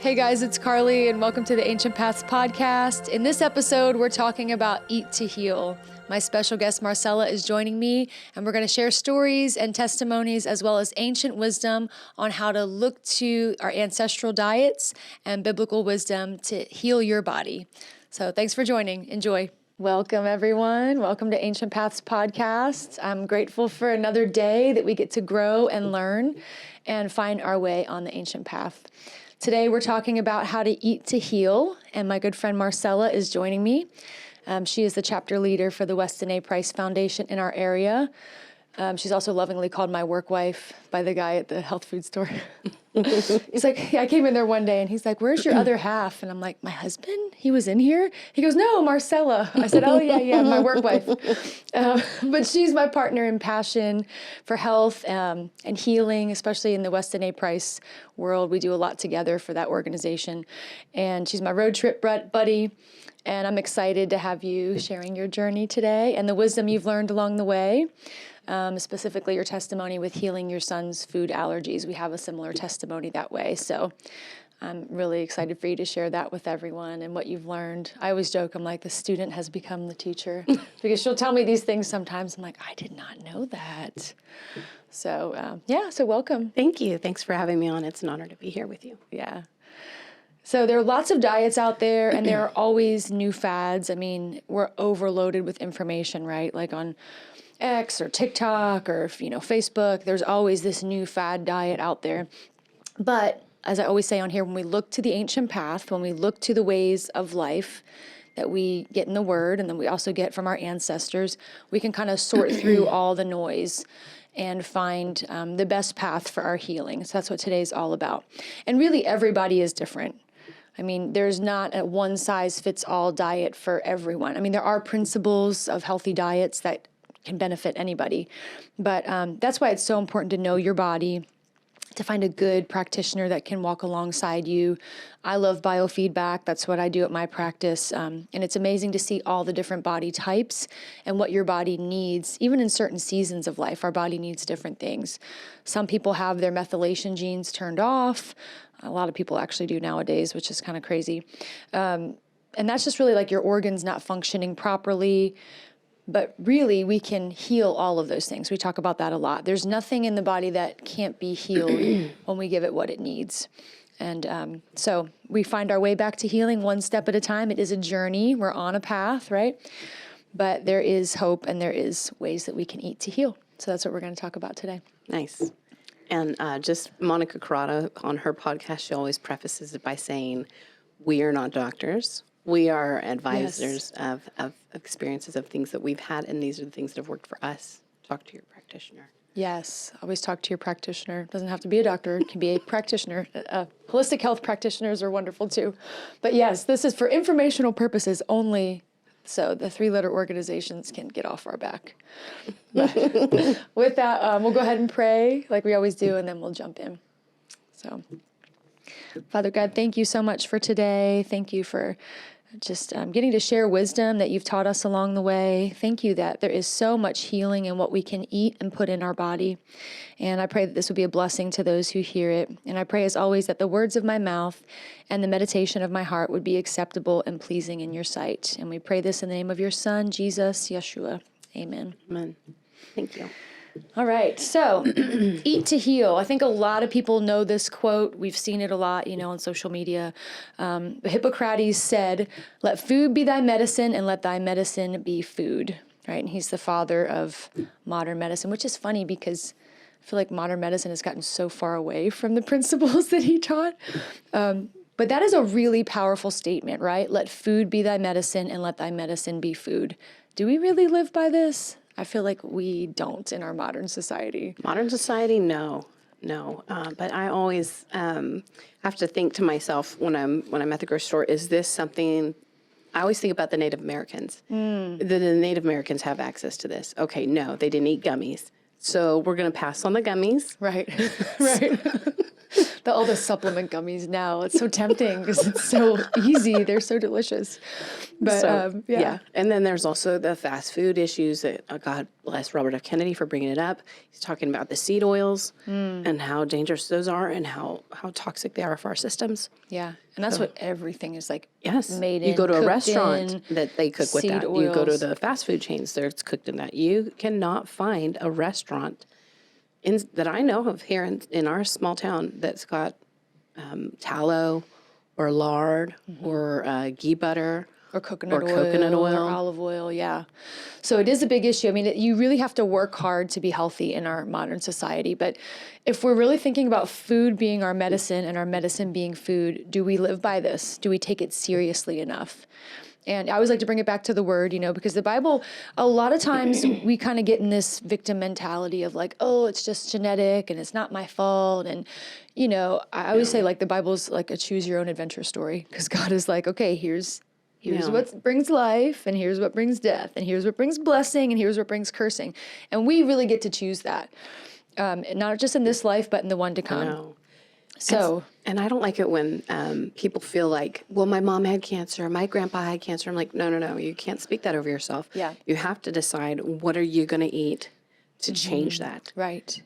Hey guys, it's Carly and welcome to the Ancient Paths podcast. In this episode, we're talking about Eat to Heal. My special guest Marcella is joining me and we're going to share stories and testimonies as well as ancient wisdom on how to look to our ancestral diets and biblical wisdom to heal your body. So thanks for joining. Enjoy. Welcome everyone. Welcome to Ancient Paths podcast. I'm grateful for another day that we get to grow and learn and find our way on the ancient path. Today we're talking about how to eat to heal, and my good friend Marcella is joining me. She is the chapter leader for the Weston A Foundation in our area. She's also lovingly called my work wife by the guy at the health food store. He's like, I came in there one day and he's like, where's your other half? And I'm like, my husband? He was in here? He goes, no, Marcella. I said, oh yeah, my work wife. But she's my partner in passion for health and healing, especially in the Weston A Price world. We do a lot together for that organization. And she's my road trip buddy. And I'm excited to have you sharing your journey today and the wisdom you've learned along the way. Specifically your testimony with healing your son's food allergies. We have a similar testimony that way. So I'm really excited for you to share that with everyone and what you've learned. I always joke, I'm like, the student has become the teacher because she'll tell me these things sometimes. I'm like, I did not know that. So so welcome. Thank you. Thanks for having me on. It's an honor to be here with you. Yeah. So there are lots of diets out there and there are always new fads. I mean, we're overloaded with information, right? Like on X or TikTok or, Facebook, there's always this new fad diet out there. But as I always say on here, when we look to the ancient path, when we look to the ways of life that we get in the Word and then we also get from our ancestors, we can kind of sort through all the noise and find the best path for our healing. So that's what today's all about. And really everybody is different. I mean, there's not a one-size-fits-all diet for everyone. I mean, there are principles of healthy diets that can benefit anybody. But that's why it's so important to know your body, to find a good practitioner that can walk alongside you. I love biofeedback. That's what I do at my practice. And it's amazing to see all the different body types and what your body needs. Even in certain seasons of life, our body needs different things. Some people have their methylation genes turned off. A lot of people actually do nowadays, which is kind of crazy. And that's just really like your organs not functioning properly. But really, we can heal all of those things. We talk about that a lot. There's nothing in the body that can't be healed when we give it what it needs. And so we find our way back to healing one step at a time. It is a journey. We're on a path, right? But there is hope and there is ways that we can eat to heal. So that's what we're going to talk about today. Nice. And just Monica Carrata on her podcast, she always prefaces it by saying, we are not doctors. We are advisors of experiences of things that we've had, and these are the things that have worked for us. Talk to your practitioner. Yes, always talk to your practitioner. It doesn't have to be a doctor. It can be a practitioner. Holistic health practitioners are wonderful too. But yes, this is for informational purposes only, so the three-letter organizations can get off our back. But with that, we'll go ahead and pray like we always do, and then we'll jump in. So, Father God, thank you so much for today. Thank you for just getting to share wisdom that you've taught us along the way. Thank you that there is so much healing in what we can eat and put in our body. And I pray that this will be a blessing to those who hear it. And I pray as always that the words of my mouth and the meditation of my heart would be acceptable and pleasing in your sight. And we pray this in the name of your Son, Jesus, Yeshua. Amen. Amen. Thank you. All right, so eat to heal. I think a lot of people know this quote. We've seen it a lot, on social media. Hippocrates said, let food be thy medicine and let thy medicine be food, right? And he's the father of modern medicine, which is funny because I feel like modern medicine has gotten so far away from the principles that he taught. But that is a really powerful statement, right? Let food be thy medicine and let thy medicine be food. Do we really live by this? I feel like we don't in our modern society. Modern society, no. But I always have to think to myself when I'm at the grocery store, is this something? I always think about the Native Americans. The Native Americans have access to this. Okay, no, they didn't eat gummies. So we're going to pass on the gummies. Right, right. All the supplement gummies now. It's so tempting because it's so easy. They're so delicious. But yeah. And then there's also the fast food issues that, God bless Robert F. Kennedy for bringing it up. He's talking about the seed oils and how dangerous those are and how toxic they are for our systems. Yeah. And that's what everything is like. Yes. Made in. You go to a restaurant in, that they cook with that. oils. You go to the fast food chains, it's cooked in that. You cannot find a restaurant that I know of here in our small town that's got tallow or lard or ghee butter. Or coconut oil or olive oil, yeah. So it is a big issue. I mean, you really have to work hard to be healthy in our modern society. But if we're really thinking about food being our medicine and our medicine being food, do we live by this? Do we take it seriously enough? And I always like to bring it back to the word, because the Bible, a lot of times we kind of get in this victim mentality of like, oh, it's just genetic and it's not my fault. And, I always say like the Bible's like a choose your own adventure story because God is like, okay, here's what brings life, and here's what brings death, and here's what brings blessing, and here's what brings cursing. And we really get to choose that, not just in this life, but in the one to come. No. So, and I don't like it when people feel like, well, my mom had cancer, my grandpa had cancer. I'm like, no, you can't speak that over yourself. Yeah. You have to decide what are you going to eat to change that. Right.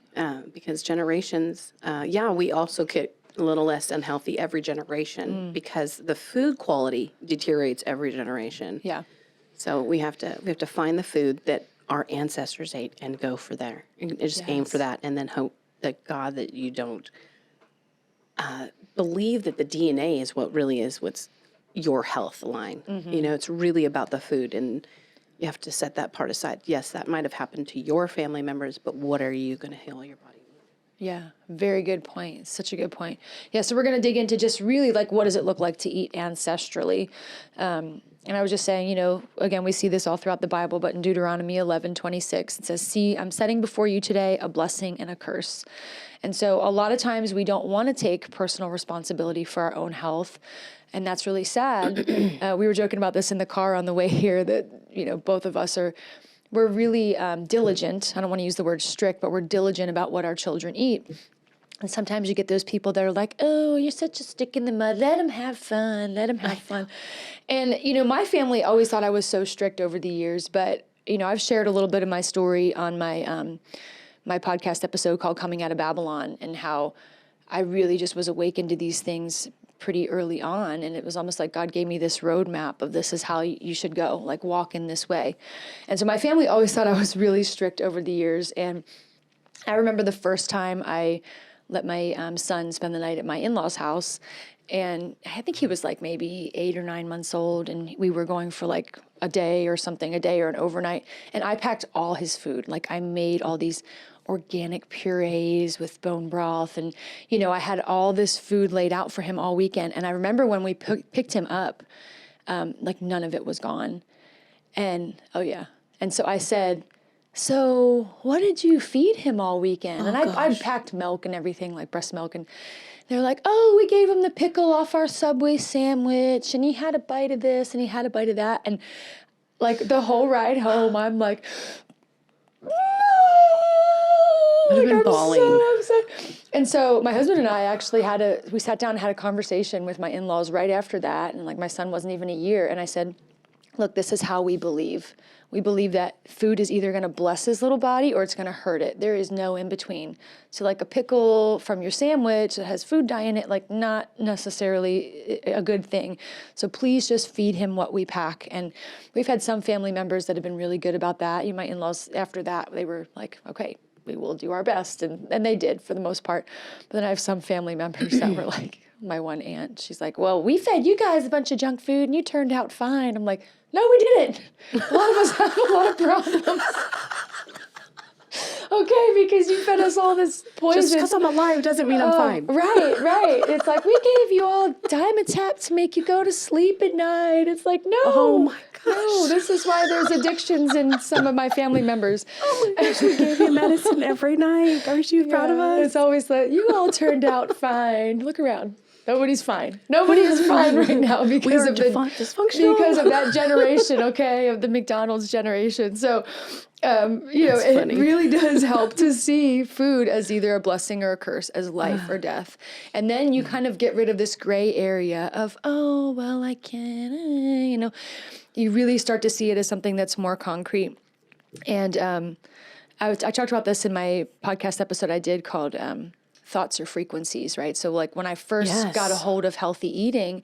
Because generations, we also get a little less unhealthy every generation because the food quality deteriorates every generation. Yeah. So we have to find the food that our ancestors ate and go for there and just aim for that, and then hope that God that you don't believe that the DNA is what's your health line. It's really about the food, and you have to set that part aside. Yes, that might have happened to your family members, but what are you going to heal your body? Yeah, very good point. Such a good point. Yeah, so we're going to dig into just really like what does it look like to eat ancestrally. And I was just saying, again, we see this all throughout the Bible, but in Deuteronomy 11:26, it says, "See, I'm setting before you today a blessing and a curse." And so a lot of times we don't want to take personal responsibility for our own health. And that's really sad. We were joking about this in the car on the way here that, both of us we're really diligent. I don't want to use the word strict, but we're diligent about what our children eat. And sometimes you get those people that are like, oh, you're such a stick in the mud. Let them have fun. Let them have fun. And, my family always thought I was so strict over the years. But, I've shared a little bit of my story on my my podcast episode called Coming Out of Babylon, and how I really just was awakened to these things pretty early on. And it was almost like God gave me this roadmap of this is how you should go, like walk in this way. And so my family always thought I was really strict over the years. And I remember the first time I let my son spend the night at my in-laws' house. And I think he was like maybe 8 or 9 months old. And we were going for like a day or an overnight. And I packed all his food. Like I made all these organic purees with bone broth. And, I had all this food laid out for him all weekend. And I remember when we picked him up, like none of it was gone. And, And so I said, so what did you feed him all weekend? And I packed milk and everything, like breast milk. And they're like, oh, we gave him the pickle off our Subway sandwich. And he had a bite of this and he had a bite of that. And like the whole ride home, I'm like, no. I've been bawling. So upset. And so my husband and I actually we sat down and had a conversation with my in-laws right after that. And like my son wasn't even a year. And I said, look, this is how we believe. We believe that food is either going to bless his little body or it's going to hurt it. There is no in between. So like a pickle from your sandwich that has food dye in it, like not necessarily a good thing. So please just feed him what we pack. And we've had some family members that have been really good about that. My in-laws, after that, they were like, okay, we will do our best. And they did for the most part. But then I have some family members that were like, my one aunt, she's like, well, we fed you guys a bunch of junk food and you turned out fine. I'm like, no, we didn't. A lot of us have a lot of problems. Okay, because you fed us all this poison. Just because I'm alive doesn't mean I'm fine. Right. It's like, we gave you all Dimetap to make you go to sleep at night. It's like, no. Oh, my gosh. No, this is why there's addictions in some of my family members. Oh, my gosh, we gave you medicine every night. Aren't you proud of us? It's always like, you all turned out fine. Look around. Nobody's fine. Nobody is fine right now because of dysfunctional. Because of that generation, okay, of the McDonald's generation. So That's funny. it really does help to see food as either a blessing or a curse, as life or death. And then you kind of get rid of this gray area of, oh, well, I can't, you really start to see it as something that's more concrete. And I talked about this in my podcast episode I did called Thoughts or Frequencies, right? So like when I first got a hold of healthy eating,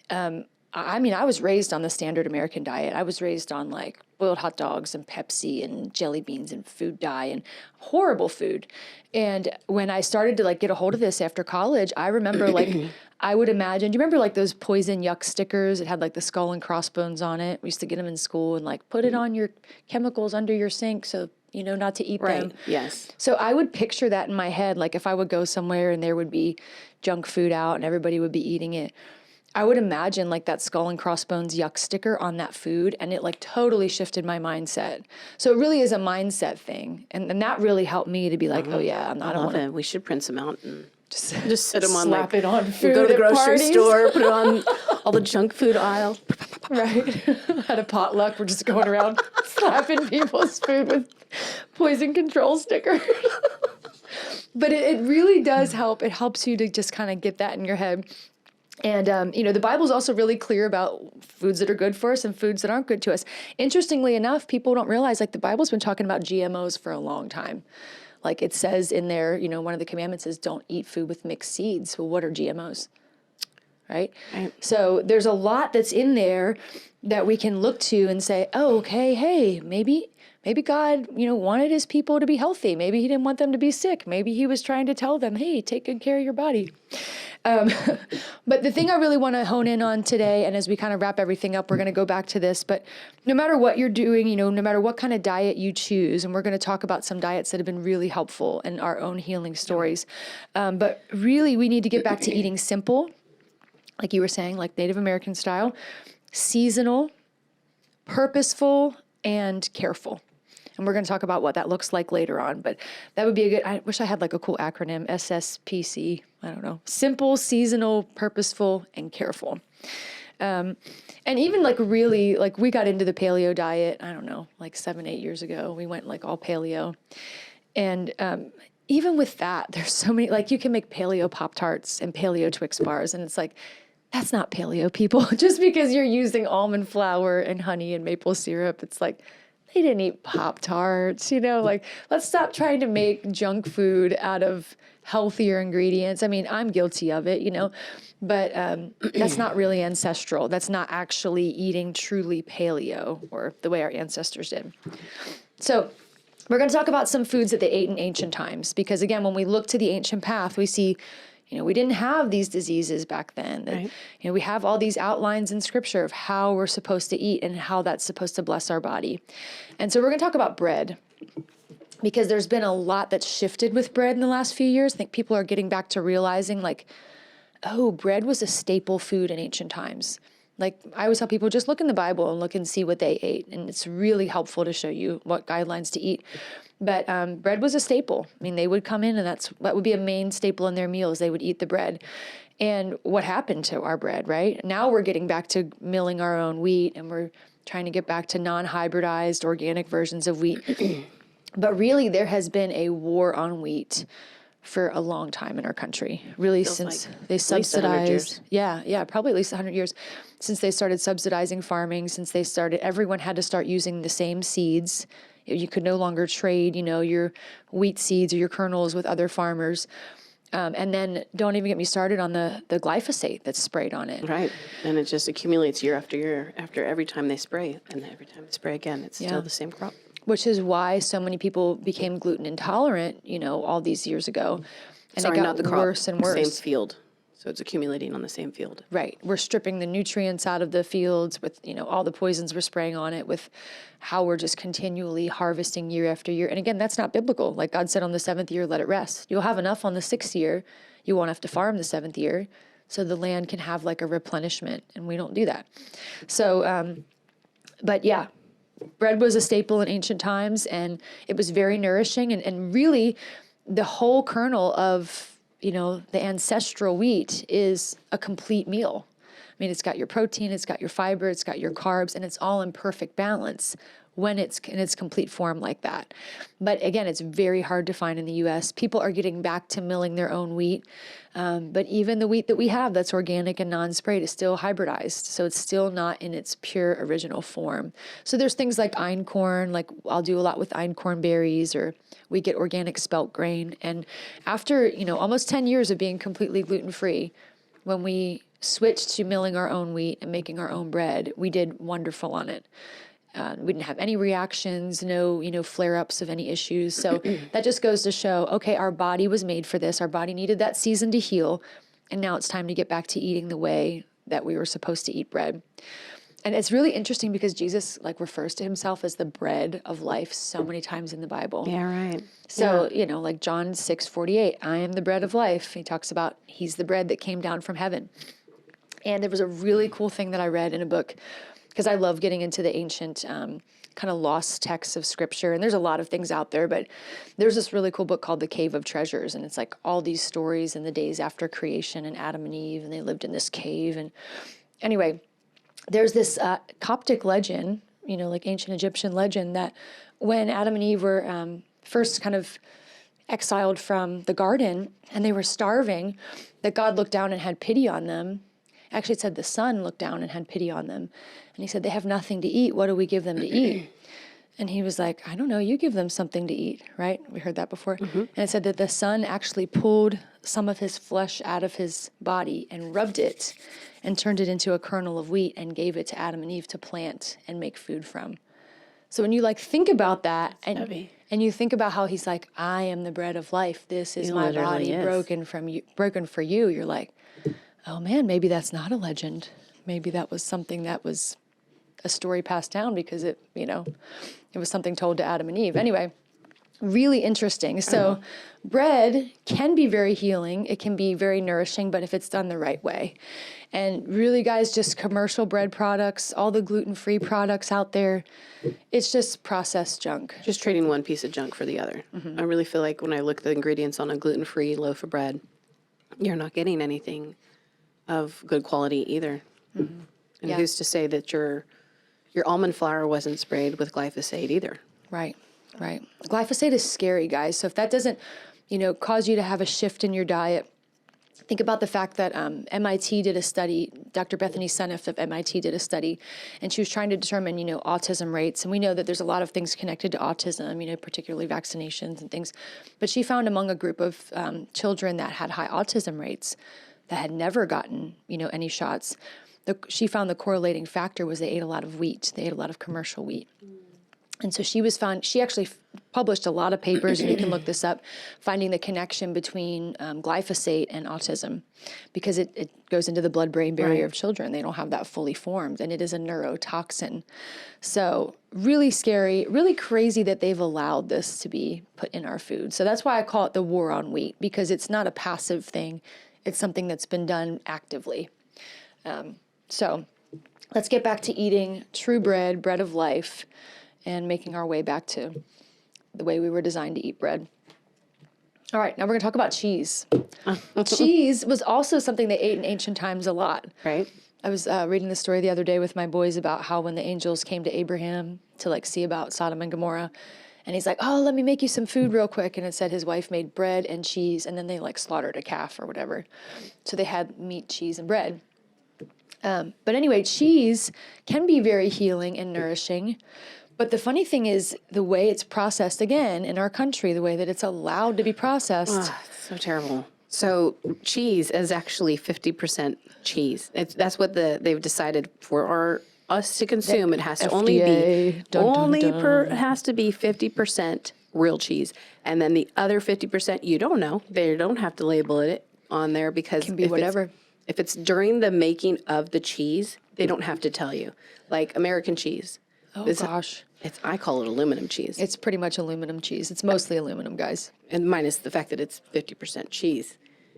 I was raised on the standard American diet. I was raised on like boiled hot dogs and Pepsi and jelly beans and food dye and horrible food. And when I started to like get a hold of this after college, I remember like, I would imagine, do you remember like those poison yuck stickers? It had like the skull and crossbones on it. We used to get them in school and like put it on your chemicals under your sink so not to eat them. Yes. So I would picture that in my head. Like if I would go somewhere and there would be junk food out and everybody would be eating it, I would imagine like that skull and crossbones yuck sticker on that food, and it like totally shifted my mindset. So it really is a mindset thing. And that really helped me to be like, oh yeah, I don't want to. We should print some out and just sit them on. Slap it on food. We go to the grocery parties. store, put it on all the junk food aisle. Right. At a potluck, we're just going around slapping people's food with poison control stickers. But it really does help. It helps you to just kind of get that in your head. And, the Bible's also really clear about foods that are good for us and foods that aren't good to us. Interestingly enough, people don't realize, like, the Bible's been talking about GMOs for a long time. Like, it says in there, one of the commandments is don't eat food with mixed seeds. Well, what are GMOs? Right? So there's a lot that's in there that we can look to and say, oh, okay, hey, maybe God, wanted his people to be healthy. Maybe he didn't want them to be sick. Maybe he was trying to tell them, hey, take good care of your body. But the thing I really want to hone in on today, and as we kind of wrap everything up, we're going to go back to this, but no matter what you're doing, no matter what kind of diet you choose, and we're going to talk about some diets that have been really helpful in our own healing stories. But really, we need to get back to eating simple, like you were saying, like Native American style, seasonal, purposeful, and careful. And we're going to talk about what that looks like later on, but that would be a good, I wish I had like a cool acronym, SSPC, I don't know, simple, seasonal, purposeful, and careful. And even like really, like we got into the paleo diet, I don't know, like 7-8 years ago, we went like all paleo. And even with that, there's so many, like you can make paleo Pop-Tarts and paleo Twix bars, and it's like, that's not paleo, people. Just because you're using almond flour and honey and maple syrup, it's like, they didn't eat Pop-Tarts, like let's stop trying to make junk food out of healthier ingredients. I mean, I'm guilty of it, but that's not really ancestral. That's not actually eating truly paleo or the way our ancestors did. So we're going to talk about some foods that they ate in ancient times, because again, when we look to the ancient path, we see we didn't have these diseases back then. Right. We have all these outlines in scripture of how we're supposed to eat and how that's supposed to bless our body. And so we're going to talk about bread, because there's been a lot that's shifted with bread in the last few years. I think people are getting back to realizing like, oh, bread was a staple food in ancient times. Like I always tell people, just look in the Bible and look and see what they ate. And it's really helpful to show you what guidelines to eat. But bread was a staple. I mean, they would come in and that would be a main staple in their meals. They would eat the bread. And what happened to our bread, right? Now we're getting back to milling our own wheat, and we're trying to get back to non-hybridized organic versions of wheat. But really, there has been a war on wheat for a long time in our country, really, since they subsidized. Yeah, probably at least 100 years since they started subsidizing farming, since everyone had to start using the same seeds. You could no longer trade, your wheat seeds or your kernels with other farmers. And then don't even get me started on the glyphosate that's sprayed on it. Right. And it just accumulates year after year after every time they spray. And every time they spray again, it's still the same crop. Which is why so many people became gluten intolerant, all these years ago. And Sorry, it got not the crop, worse and worse. Same field. So it's accumulating on the same field. Right. We're stripping the nutrients out of the fields with, all the poisons we're spraying on it, with how we're just continually harvesting year after year. And again, that's not biblical. Like God said, on the 7th year, let it rest. You'll have enough on the 6th year. You won't have to farm the 7th year. So the land can have like a replenishment, and we don't do that. So, but yeah, bread was a staple in ancient times, and it was very nourishing, and really the whole kernel of the ancestral wheat is a complete meal. I mean, it's got your protein, it's got your fiber, it's got your carbs, and it's all in perfect balance when it's in its complete form like that. But again, it's very hard to find in the US. People are getting back to milling their own wheat. But even the wheat that we have that's organic and non-sprayed is still hybridized. So it's still not in its pure original form. So there's things like einkorn, like I'll do a lot with einkorn berries, or we get organic spelt grain. And after, almost 10 years of being completely gluten-free, when we switched to milling our own wheat and making our own bread, we did wonderful on it. We didn't have any reactions, no, flare-ups of any issues. So that just goes to show, okay, our body was made for this. Our body needed that season to heal. And now it's time to get back to eating the way that we were supposed to eat bread. And it's really interesting because Jesus refers to himself as the bread of life so many times in the Bible. Yeah, right. So, like John 6:48, I am the bread of life. He talks about he's the bread that came down from heaven. And there was a really cool thing that I read in a book, because I love getting into the ancient kind of lost texts of scripture. And there's a lot of things out there, but there's this really cool book called The Cave of Treasures. And it's like all these stories in the days after creation and Adam and Eve, and they lived in this cave. And anyway, there's this Coptic legend, like ancient Egyptian legend, that when Adam and Eve were first kind of exiled from the garden and they were starving, that God looked down and had pity on them. Actually, it said the sun looked down and had pity on them. And he said, they have nothing to eat. What do we give them to eat? And he was like, I don't know. You give them something to eat, right? We heard that before. Mm-hmm. And it said that the sun actually pulled some of his flesh out of his body and rubbed it and turned it into a kernel of wheat and gave it to Adam and Eve to plant and make food from. So when you think about that and you think about how he's like, I am the bread of life. This is my body broken for you. You're like, oh man, maybe that's not a legend. Maybe that was something that was a story passed down because it was something told to Adam and Eve. Anyway, really interesting. So bread can be very healing. It can be very nourishing, but if it's done the right way. And really, guys, just commercial bread products, all the gluten-free products out there, it's just processed junk. Just trading one piece of junk for the other. Mm-hmm. I really feel like when I look at the ingredients on a gluten-free loaf of bread, you're not getting anything of good quality either. Mm-hmm. And who's to say that your almond flour wasn't sprayed with glyphosate either? Right. Glyphosate is scary, guys. So if that doesn't, cause you to have a shift in your diet, think about the fact that MIT did a study. Dr. Bethany Seneff of MIT did a study, and she was trying to determine, autism rates. And we know that there's a lot of things connected to autism, particularly vaccinations and things. But she found among a group of children that had high autism rates that had never gotten, any shots, she found the correlating factor was they ate a lot of wheat. They ate a lot of commercial wheat. And so she actually published a lot of papers, and you can look this up, finding the connection between glyphosate and autism, because it goes into the blood-brain barrier of children. They don't have that fully formed, and it is a neurotoxin. So really scary, really crazy that they've allowed this to be put in our food. So that's why I call it the war on wheat, because it's not a passive thing. It's something that's been done actively. So let's get back to eating true bread of life, and making our way back to the way we were designed to eat bread. All right, now we're going to talk about cheese. Cheese was also something they ate in ancient times a lot. Right. I was reading the story the other day with my boys about how when the angels came to Abraham to see about Sodom and Gomorrah, and he's like, oh, let me make you some food real quick. And it said his wife made bread and cheese, and then they slaughtered a calf or whatever. So they had meat, cheese, and bread. But anyway, cheese can be very healing and nourishing. But the funny thing is the way it's processed, again, in our country, the way that it's allowed to be processed. So terrible. So cheese is actually 50% cheese. That's what they've decided for us to consume. It has to FDA, it has to be 50% real cheese. And then the other 50%, you don't know. They don't have to label it on there, because it can be whatever. If it's during the making of the cheese, they don't have to tell you. Like American cheese. Oh, gosh. I call it aluminum cheese. It's pretty much aluminum cheese. It's mostly aluminum, guys. And minus the fact that it's 50% cheese.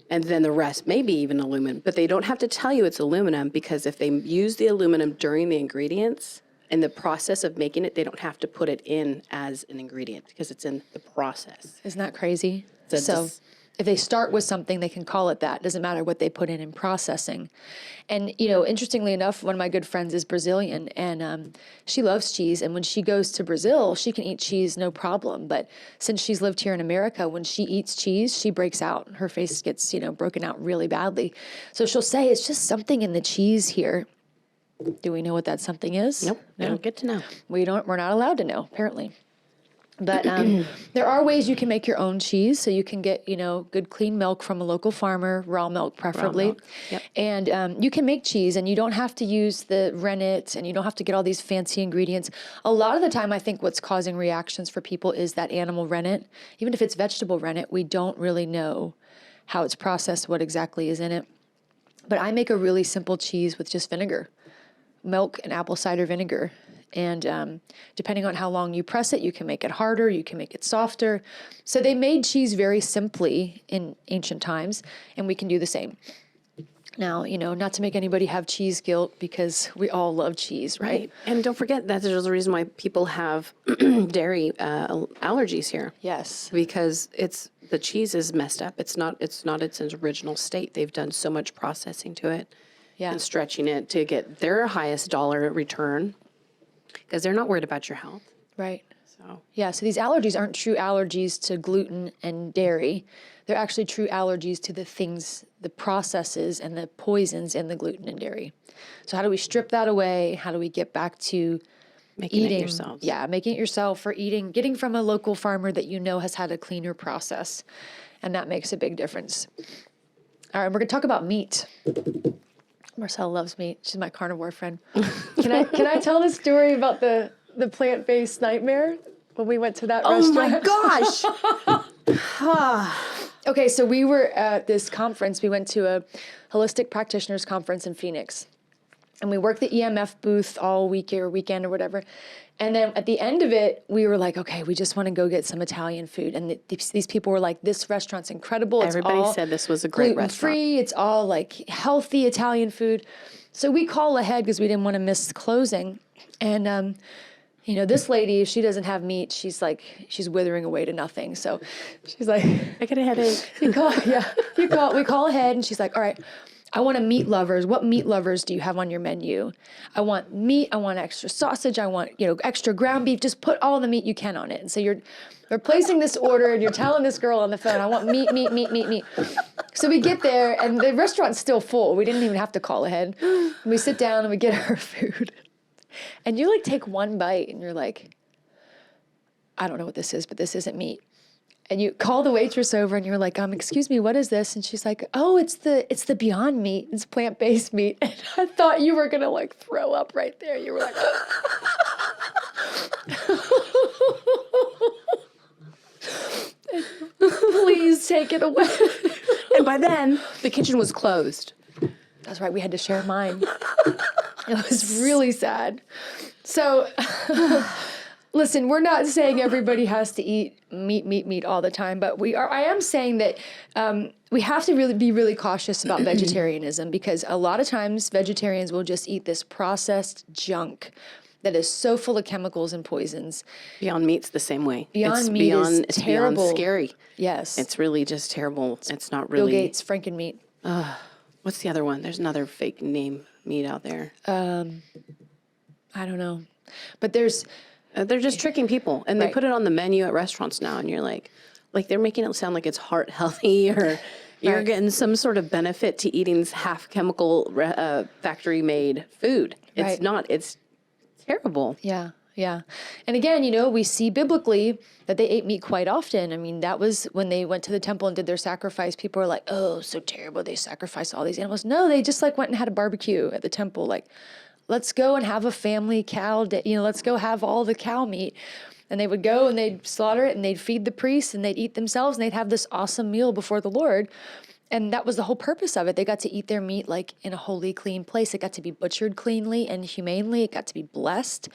And then the rest, maybe even aluminum. But they don't have to tell you it's aluminum, because if they use the aluminum during the ingredients, in the process of making it, they don't have to put it in as an ingredient, because it's in the process. Isn't that crazy? If they start with something, they can call it that. It doesn't matter what they put in processing. And, you know, interestingly enough, one of my good friends is Brazilian, and she loves cheese. And when she goes to Brazil, she can eat cheese no problem. But since she's lived here in America, when she eats cheese, she breaks out. Her face gets, you know, broken out really badly. So she'll say, it's just something in the cheese here. Do we know what that something is? Nope. No. I don't get to know. We're not allowed to know, apparently. But there are ways you can make your own cheese. So you can get, you know, good clean milk from a local farmer, raw milk preferably. Raw milk. Yep. And you can make cheese, and you don't have to use the rennet, and you don't have to get all these fancy ingredients. A lot of the time, I think what's causing reactions for people is that animal rennet. Even if it's vegetable rennet, we don't really know how it's processed, what exactly is in it. But I make a really simple cheese with just vinegar, milk and apple cider vinegar. And depending on how long you press it, you can make it harder, you can make it softer. So they made cheese very simply in ancient times, and we can do the same. Now, you know, not to make anybody have cheese guilt, because we all love cheese, right? And don't forget that there's a reason why people have dairy allergies here. Yes. Because the cheese is messed up. It's not its original state. They've done so much processing to it and stretching it to get their highest dollar return, because they're not worried about your health. Right. So so these allergies aren't true allergies to gluten and dairy. They're actually true allergies to the things, the processes and the poisons in the gluten and dairy. So how do we strip that away? How do we get back to making eating it yourselves? Yeah, making it yourself, or getting from a local farmer that you know has had a cleaner process. And that makes a big difference. All right, we're going to talk about meat. Marcella loves meat. She's my carnivore friend. Can I tell the story about the plant-based nightmare when we went to that restaurant? Oh my gosh. Okay, so we were at this conference. We went to a holistic practitioners conference in Phoenix. And we worked the EMF booth all week or weekend or whatever. And then at the end of it, we were like, okay, we just want to go get some Italian food. And these people were like, this restaurant's incredible. Everybody said this was a great restaurant. Gluten-free. It's all like healthy Italian food. So we call ahead because we didn't want to miss closing. And, you know, this lady, if she doesn't have meat, she's withering away to nothing. So she's like, I get a headache. we call ahead, and she's like, all right, I want a meat lovers. What meat lovers do you have on your menu? I want meat. I want extra sausage. I want, you know, extra ground beef. Just put all the meat you can on it. And so you're placing this order, and you're telling this girl on the phone, I want meat. So we get there, and the restaurant's still full. We didn't even have to call ahead. And we sit down, and we get our food. And you like take one bite, and you're like, I don't know what this is, but this isn't meat. And you call the waitress over, and you're like, excuse me, what is this? And she's like, oh, it's the Beyond Meat. It's plant-based meat. And I thought you were gonna like throw up right there. You were like, please take it away. And by then, the kitchen was closed. That's right. We had to share mine. It was really sad. So, listen, we're not saying everybody has to eat meat all the time, but I am saying that we have to be really cautious about vegetarianism, because a lot of times vegetarians will just eat this processed junk that is so full of chemicals and poisons. Beyond Meat's the same way. Beyond Meat is terrible. Beyond scary. Yes. It's really just terrible. It's not really. Bill Gates, Frankenmeat. What's the other one? There's another fake name meat out there. I don't know. But there's... they're just tricking people, and they Right. put it on the menu at restaurants now, and you're like they're making it sound like it's heart healthy, or you're Right. getting some sort of benefit to eating half chemical factory made food. It's Right. not. It's terrible. Yeah. And again, you know, we see biblically that they ate meat quite often. I mean, that was when they went to the temple and did their sacrifice. People were like, oh, so terrible. They sacrificed all these animals. No, they just like went and had a barbecue at the temple. Like, let's go and have a family cow, let's go have all the cow meat. And they would go and they'd slaughter it, and they'd feed the priests, and they'd eat themselves, and they'd have this awesome meal before the Lord. And that was the whole purpose of it. They got to eat their meat like in a holy, clean place. It got to be butchered cleanly and humanely. It got to be blessed.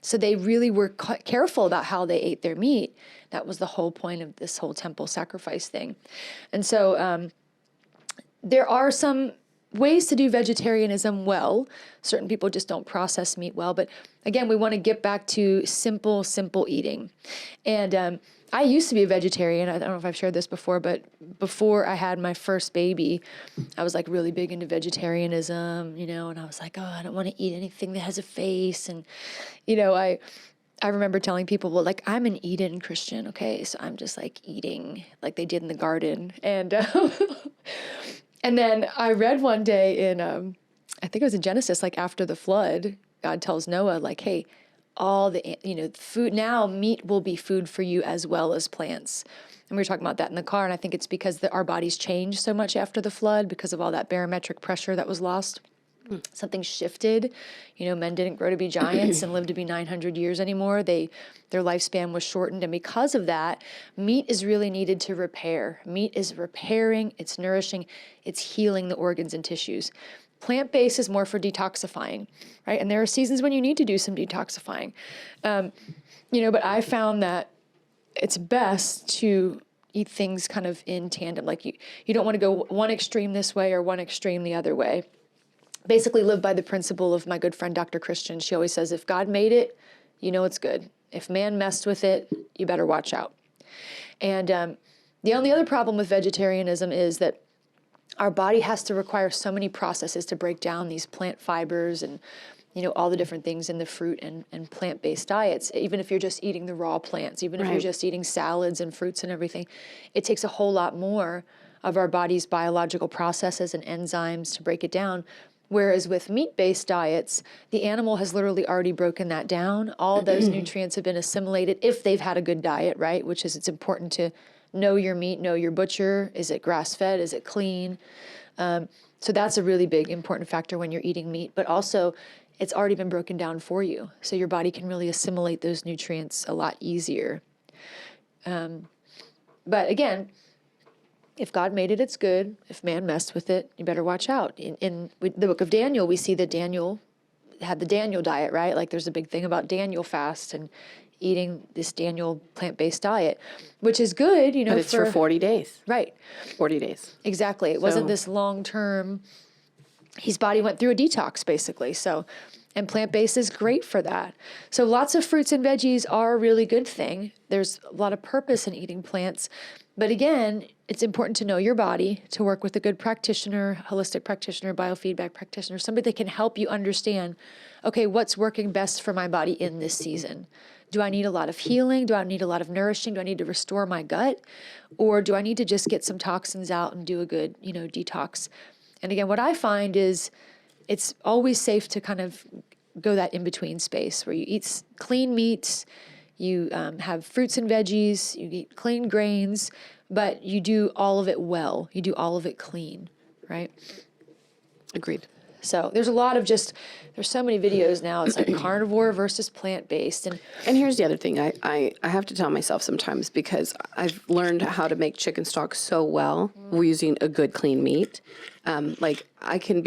So they really were careful about how they ate their meat. That was the whole point of this whole temple sacrifice thing. And so there are some ways to do vegetarianism well. Certain people just don't process meat well. But again, we want to get back to simple eating. And I used to be a vegetarian. I don't know if I've shared this before, but before I had my first baby, I was like really big into vegetarianism, and I was like, oh, I don't want to eat anything that has a face. And, I remember telling people, well, like, I'm an eat-in Christian, okay? So I'm just like eating like they did in the garden. And and then I read one day in, I think it was in Genesis, like after the flood, God tells Noah, like, hey, all the, food, now meat will be food for you as well as plants. And we were talking about that in the car. And I think it's because our bodies changed so much after the flood because of all that barometric pressure that was lost. Something shifted. Men didn't grow to be giants and live to be 900 years anymore. Their lifespan was shortened. And because of that, meat is really needed to repair. Meat is repairing, it's nourishing, it's healing the organs and tissues. Plant-based is more for detoxifying, right? And there are seasons when you need to do some detoxifying. But I found that it's best to eat things kind of in tandem. Like you don't want to go one extreme this way or one extreme the other way. Basically live by the principle of my good friend, Dr. Christian. She always says, if God made it, it's good. If man messed with it, you better watch out. And the only other problem with vegetarianism is that our body has to require so many processes to break down these plant fibers and, all the different things in the fruit and plant-based diets. Even if you're just eating the raw plants, even if you're just eating salads and fruits and everything, it takes a whole lot more of our body's biological processes and enzymes to break it down. Whereas with meat-based diets, the animal has literally already broken that down. All those nutrients have been assimilated if they've had a good diet, right? Which is, it's important to know your meat, know your butcher. Is it grass-fed? Is it clean? So that's a really big, important factor when you're eating meat. But also, it's already been broken down for you. So your body can really assimilate those nutrients a lot easier. But again, if God made it, it's good. If man messed with it, you better watch out. In the book of Daniel, we see that Daniel had the Daniel diet, right? Like there's a big thing about Daniel fast and eating this Daniel plant-based diet, which is good, But it's for 40 days. Right. 40 days. Exactly. It wasn't this long-term, his body went through a detox basically. So, and plant-based is great for that. So lots of fruits and veggies are a really good thing. There's a lot of purpose in eating plants. But again, it's important to know your body, to work with a good practitioner, holistic practitioner, biofeedback practitioner, somebody that can help you understand, okay, what's working best for my body in this season? Do I need a lot of healing? Do I need a lot of nourishing? Do I need to restore my gut? Or do I need to just get some toxins out and do a good, detox? And again, what I find is it's always safe to kind of go that in-between space where you eat clean meats, you have fruits and veggies, you eat clean grains, but you do all of it well. You do all of it clean, right? Agreed. So there's a lot of there's so many videos now. It's like carnivore versus plant-based. And here's the other thing. I have to tell myself sometimes, because I've learned how to make chicken stock so well using a good clean meat. Like I can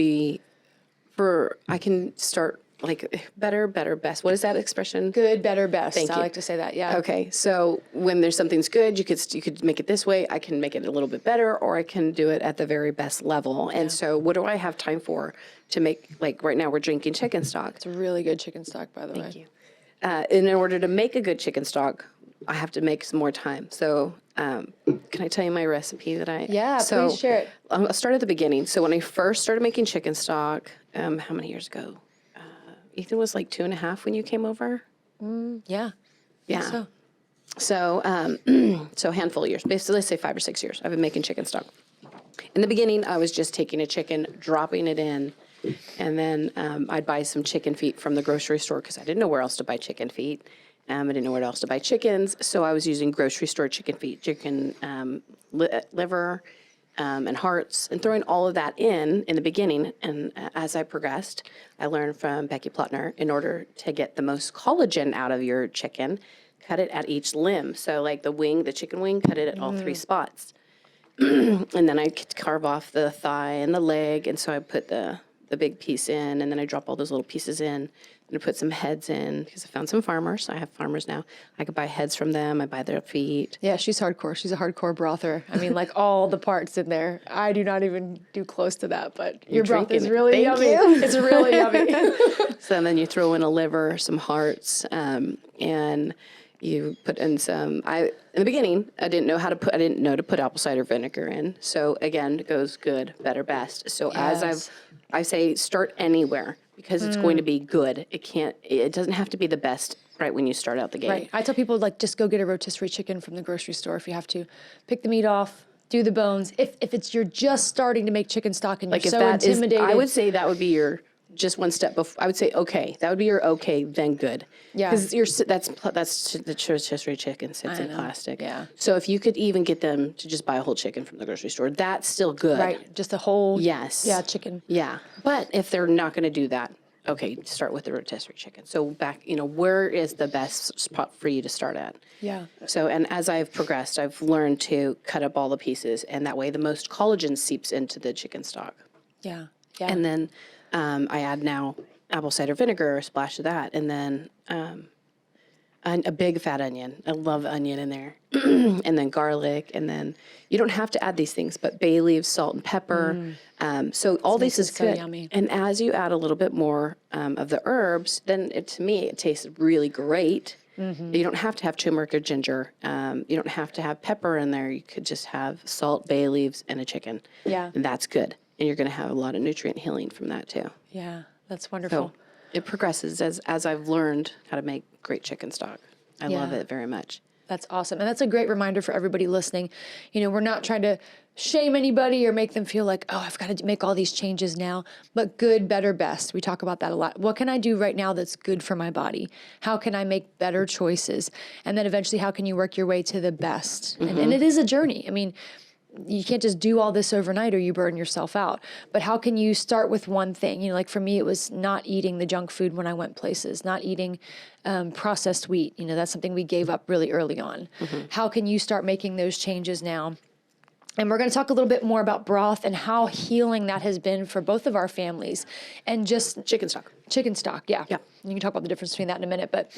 start like better, best. What is that expression? Good, better, best. Thank you. I like to say that, yeah. Okay, so when there's something's good, you could make it this way. I can make it a little bit better, or I can do it at the very best level. And so what do I have time for to make, like right now we're drinking chicken stock. It's a really good chicken stock, by the way. Thank you. And in order to make a good chicken stock, I have to make some more time. So can I tell you my recipe that I... Yeah, please share it. I'll start at the beginning. So when I first started making chicken stock, how many years ago? Ethan was like 2.5 when you came over. Yeah. Yeah. So so a handful of years. Basically, let's say 5 or 6 years. I've been making chicken stock. In the beginning, I was just taking a chicken, dropping it in, and then I'd buy some chicken feet from the grocery store because I didn't know where else to buy chicken feet. I didn't know where else to buy chickens, so I was using grocery store chicken feet, chicken liver, and hearts, and throwing all of that in the beginning. And as I progressed, I learned from Becky Plotner, in order to get the most collagen out of your chicken, cut it at each limb. So like the chicken wing, cut it at all 3 spots. And then I could carve off the thigh and the leg. And so I put the big piece in, and then I drop all those little pieces in. And I put some heads in, because I found some farmers. I have farmers now. I could buy heads from them. I buy their feet. Yeah, she's hardcore. She's a hardcore brother. I mean, like all the parts in there. I do not even do close to that, but your broth is really yummy. It's really yummy. So then you throw in a liver, some hearts, and You put in some. In the beginning, I didn't know to put apple cider vinegar in. So again, it goes good, better, best. So I say start anywhere because it's going to be good. It doesn't have to be the best right when you start out the gate. Right. I tell people, like, just go get a rotisserie chicken from the grocery store if you have to. Pick the meat off, do the bones. If you're just starting to make chicken stock and you're so intimidated. I would say that would be your just one step before. I would say okay. That would be your okay, then good. Yeah. Because that's the rotisserie chicken sits in plastic. Yeah. So if you could even get them to just buy a whole chicken from the grocery store, that's still good. Right. Just a whole. Yes. Yeah, chicken. Yeah. But if they're not going to do that, okay, start with the rotisserie chicken. So where is the best spot for you to start at? Yeah. So, and as I've progressed, I've learned to cut up all the pieces, and that way the most collagen seeps into the chicken stock. Yeah. Yeah. And then I add now apple cider vinegar, a splash of that, and then a big fat onion. I love onion in there. And then garlic, and then you don't have to add these things, but bay leaves, salt, and pepper. So all this is good. Yummy. And as you add a little bit more of the herbs, then to me it tastes really great. You don't have to have turmeric or ginger. You don't have to have pepper in there. You could just have salt, bay leaves, and a chicken. Yeah. And that's good. And you're going to have a lot of nutrient healing from that too. Yeah, that's wonderful. So it progresses as I've learned how to make great chicken stock. I love it very much. That's awesome. And that's a great reminder for everybody listening. You know, we're not trying to shame anybody or make them feel like, oh, I've got to make all these changes now, but good, better, best. We talk about that a lot. What can I do right now that's good for my body? How can I make better choices? And then eventually, how can you work your way to the best? And it is a journey. I mean, you can't just do all this overnight or you burn yourself out. But how can you start with one thing? You know, like for me, it was not eating the junk food when I went places, not eating processed wheat. You know, that's something we gave up really early on. How can you start making those changes now? And we're going to talk a little bit more about broth and how healing that has been for both of our families. And just Chicken stock. Chicken stock, yeah. You can talk about the difference between that in a minute. But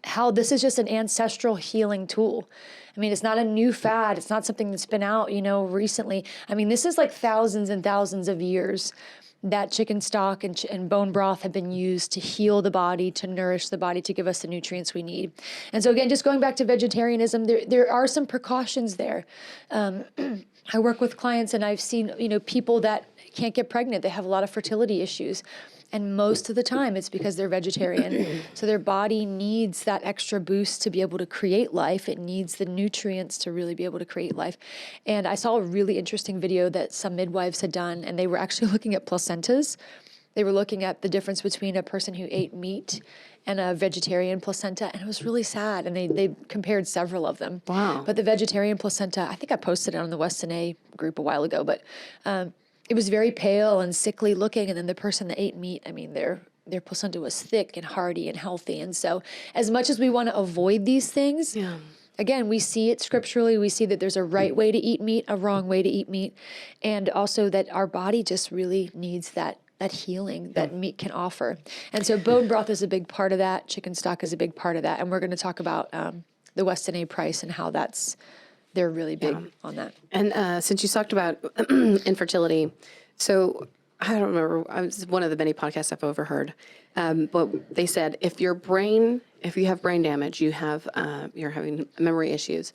how this is just an ancestral healing tool. I mean, it's not a new fad. It's not something that's been out, you know, recently. I mean, this is like thousands and thousands of years that chicken stock and bone broth have been used to heal the body, to nourish the body, to give us the nutrients we need. And so again, just going back to vegetarianism, there are some precautions there. I work with clients and I've seen, you know, people that can't get pregnant. They have a lot of fertility issues. And most of the time it's because they're vegetarian. So their body needs that extra boost to be able to create life. It needs the nutrients to really be able to create life. And I saw a really interesting video that some midwives had done, and they were actually looking at placentas. They were looking at the difference between a person who ate meat and a vegetarian placenta, and it was really sad. And they compared several of them. Wow. But the vegetarian placenta, I think I posted it on the Weston A group a while ago, but it was very pale and sickly looking, and then the person that ate meat, I mean, their placenta was thick and hearty and healthy. And so as much as we want to avoid these things, again, we see it scripturally. We see that there's a right way to eat meat, a wrong way to eat meat, and also that our body just really needs that healing that meat can offer. And so bone broth is a big part of that. Chicken stock is a big part of that. And we're going to talk about the Weston A price and how they're really big on that. And since you talked about infertility, so I don't remember, it was one of the many podcasts I've overheard, but they said if you have brain damage, you're having memory issues,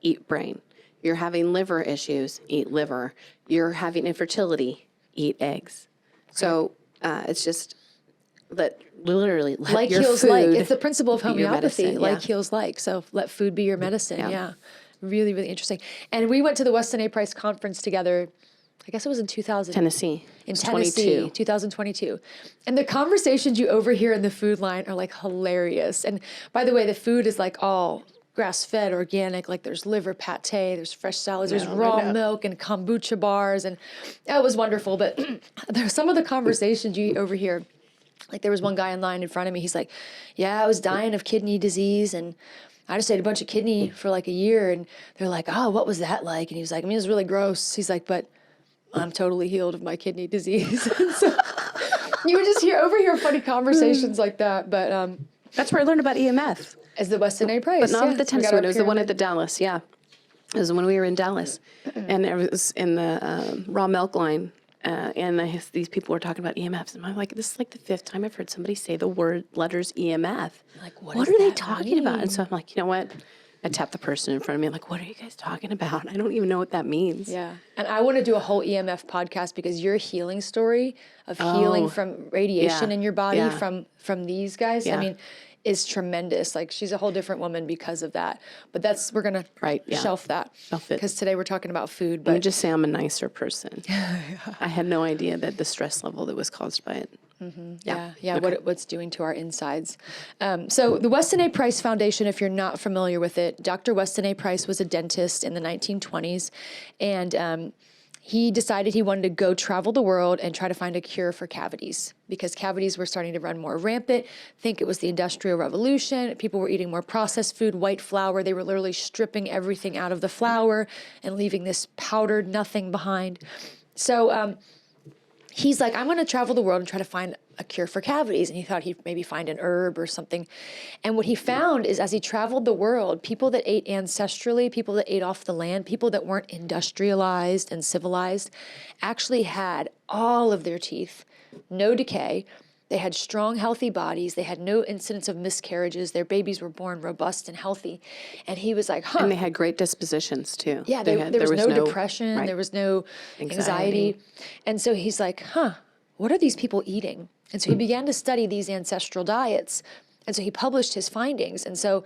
eat brain. You're having liver issues, eat liver. You're having infertility, eat eggs. So it's just let like your heals food like. It's the principle of be your homeopathy. medicine, Like heals like. So let food be your medicine. Yeah. Really, really interesting. And we went to the Weston A Price conference together. I guess it was in 2000. Tennessee. In Tennessee, 2022. And the conversations you overhear in the food line are like hilarious. And by the way, the food is like all grass-fed, organic. Like there's liver pate, there's fresh salads, there's raw milk and kombucha bars. And that was wonderful. But there's some of the conversations you overhear. Like there was one guy in line in front of me. He's like, yeah, I was dying of kidney disease and I just ate a bunch of kidney for like a year. And they're like, oh, what was that like? And he was like, I mean, it was really gross. He's like, but I'm totally healed of my kidney disease. And so you would just overhear funny conversations like that. But that's where I learned about EMF. As the Weston A Price. But not the Tennessee one. It was the one at the Dallas. Yeah. It was when we were in Dallas. And it was in the raw milk line. these people were talking about EMFs, and I'm like, this is like the fifth time I've heard somebody say the letters EMF. Like, what are they talking about? And so I'm like, you know what? I tapped the person in front of me. I'm like, what are you guys talking about? I don't even know what that means. Yeah. And I want to do a whole EMF podcast because your healing story of healing from radiation in your body from these guys, I mean, is tremendous. Like, she's a whole different woman because of that. But we're going to shelf that. Shelf it. Because today we're talking about food. But let me just say I'm a nicer person. I had no idea that the stress level that was caused by it. Yeah, okay. What's doing to our insides. So the Weston A. Price Foundation, if you're not familiar with it, Dr. Weston A. Price was a dentist in the 1920s, and he decided he wanted to go travel the world and try to find a cure for cavities because cavities were starting to run more rampant. Think it was the Industrial Revolution. People were eating more processed food, white flour. They were literally stripping everything out of the flour and leaving this powdered nothing behind. So he's like, I'm going to travel the world and try to find a cure for cavities. And he thought he'd maybe find an herb or something. And what he found is as he traveled the world, people that ate ancestrally, people that ate off the land, people that weren't industrialized and civilized, actually had all of their teeth, no decay. They had strong, healthy bodies. They had no incidence of miscarriages. Their babies were born robust and healthy. And he was like, And they had great dispositions, too. Yeah, there was no depression. Right. There was no anxiety. And so he's like, what are these people eating? And so he began to study these ancestral diets. And so he published his findings. And so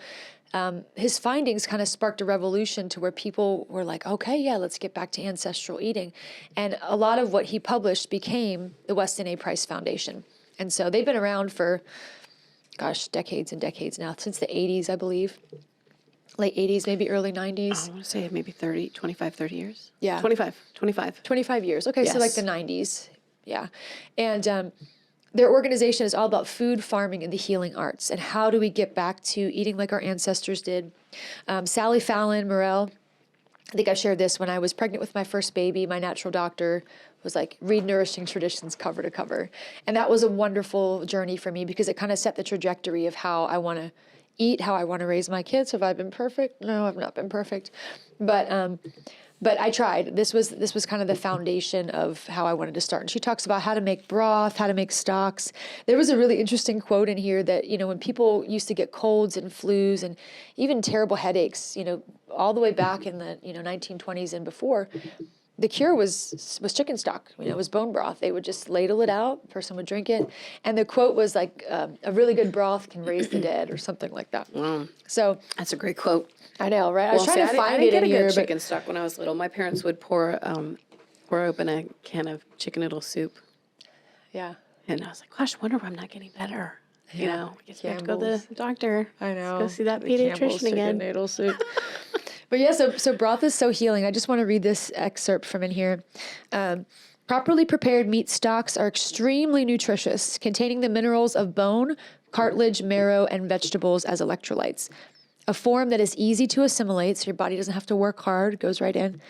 his findings kind of sparked a revolution to where people were like, okay, yeah, let's get back to ancestral eating. And a lot of what he published became the Weston A. Price Foundation. And so they've been around for, decades and decades now, since the 80s, I believe. Late 80s, maybe early 90s. I want to say maybe 25, 30 years. Yeah. 25 years. Okay, yes. So like the 90s. Yeah. And their organization is all about food, farming, and the healing arts. And how do we get back to eating like our ancestors did? Sally Fallon Morell, I think I shared this when I was pregnant with my first baby. My natural doctor was like, read Nourishing Traditions cover to cover. And that was a wonderful journey for me because it kind of set the trajectory of how I want to eat, how I want to raise my kids. Have I been perfect? No, I've not been perfect. But I tried. This was kind of the foundation of how I wanted to start. And she talks about how to make broth, how to make stocks. There was a really interesting quote in here that, when people used to get colds and flus and even terrible headaches, all the way back in the, 1920s and before, the cure was chicken stock. It was bone broth. They would just ladle it out. The person would drink it. And the quote was like, a really good broth can raise the dead or something like that. Wow. So that's a great quote. I know, right? I was trying to find it in here. I didn't get a good chicken stock when I was little. My parents would pour open a can of chicken noodle soup. Yeah. And I was like, gosh, I wonder why I'm not getting better. You have to go to the doctor. I know. Let's go see that pediatrician again. Chicken noodle soup. But yeah, so broth is so healing. I just want to read this excerpt from in here. Properly prepared meat stocks are extremely nutritious, containing the minerals of bone, cartilage, marrow, and vegetables as electrolytes. A form that is easy to assimilate, so your body doesn't have to work hard, goes right in.